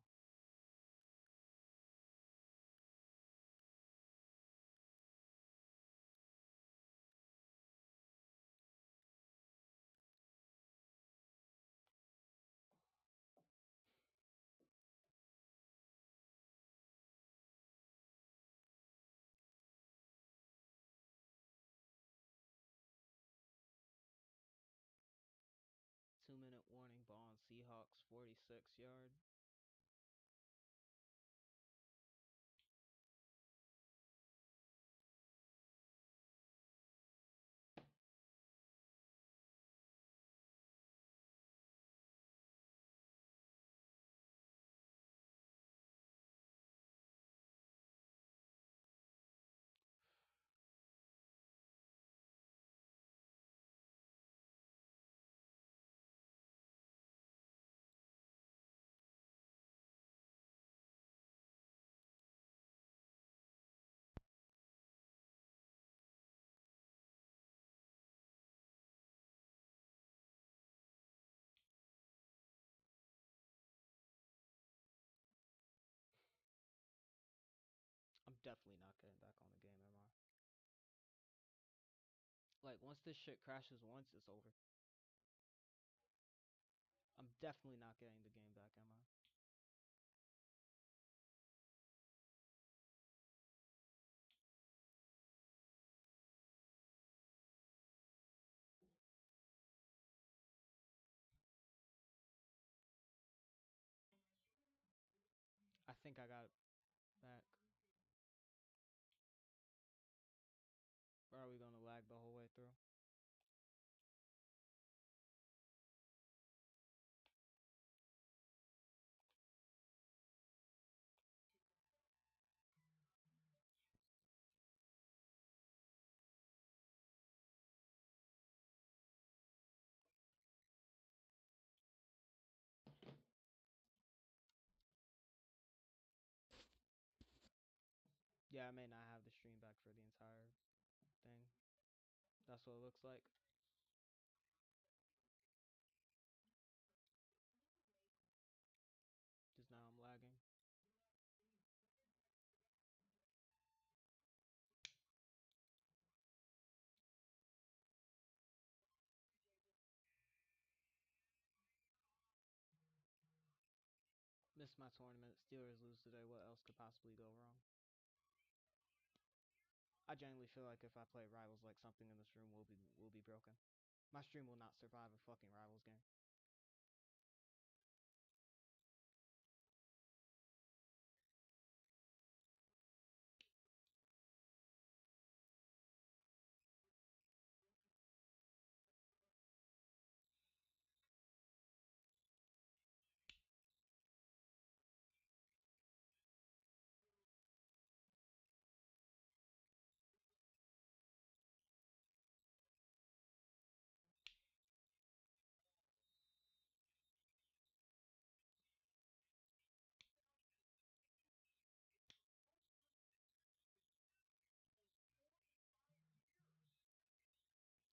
Two-minute warning, ball on Seahawks, 46-yard. I'm definitely not getting back on the game, am I? Like, once this shit crashes once, it's over. I'm definitely not getting the game back, am I? I think I got it back. Or are we going to lag the whole way through? Yeah, I may not have the stream back for the entire thing. That's what it looks like. Just now I'm lagging. Missed my tournament. Steelers lose today. What else could possibly go wrong? I genuinely feel like if I play rivals, like something in this room will be broken. My stream will not survive a fucking rivals game.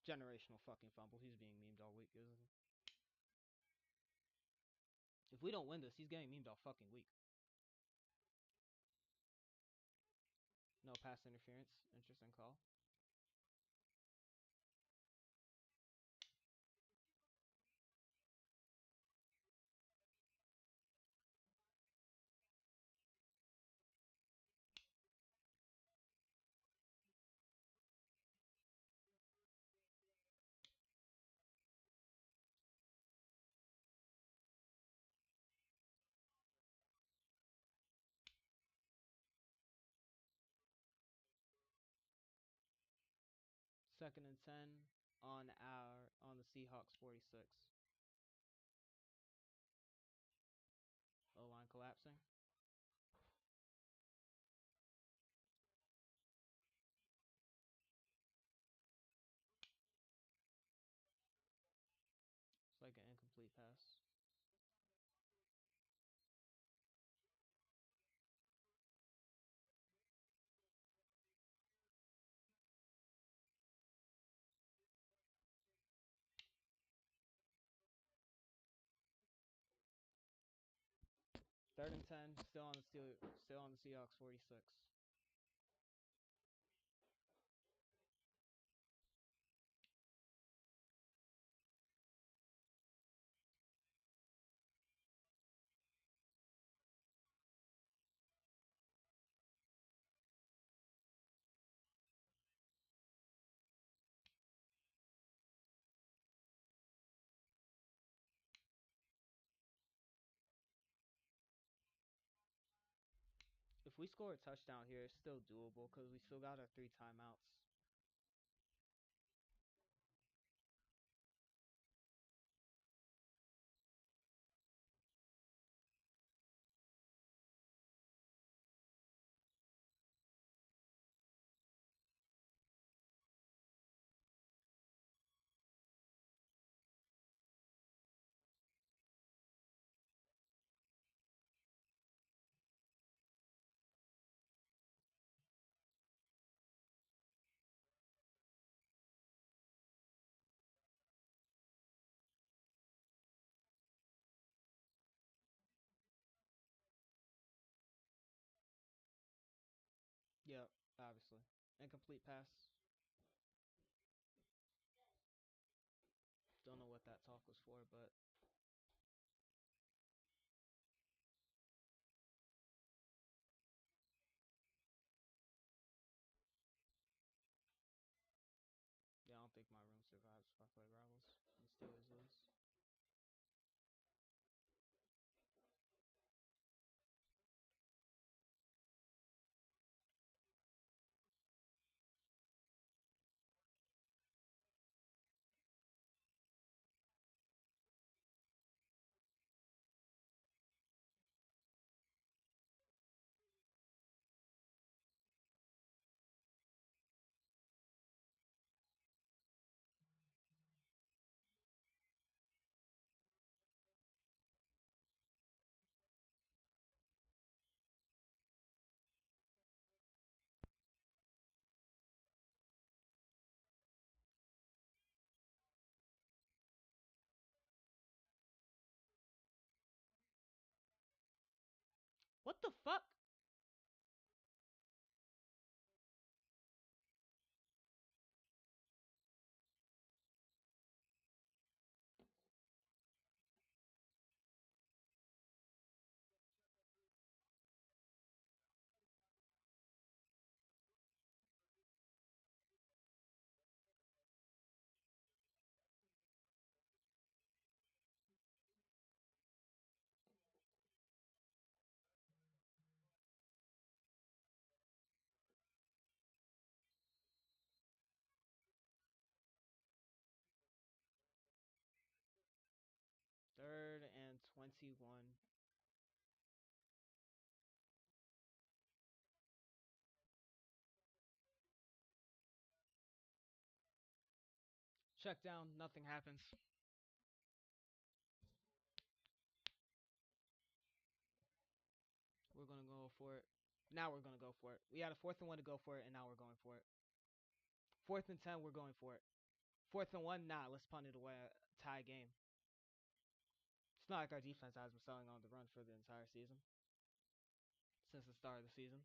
Generational fucking fumble. He's being memed all week, isn't he? If we don't win this, he's getting memed all fucking week. No pass interference. Interesting call. Second and 10 on the Seahawks 46. O line collapsing. It's like an incomplete pass. Third and 10, still on the Seahawks 46. If we score a touchdown here, it's still doable because we still got our 3 timeouts. Yep, obviously. Incomplete pass. Don't know what that talk was for, but yeah, I don't think my room survives if I play Rivals. The Steelers lose. 'What the fuck?! Third and 21. Check down, nothing happens. We're gonna go for it. Now we're gonna go for it. We had a 4th and 1 to go for it, and now we're going for it. 4th and 10, we're going for it. 4th and 1, nah, let's punt it away, tie game. It's not like our defense has been selling on the run for the entire season since the start of the season.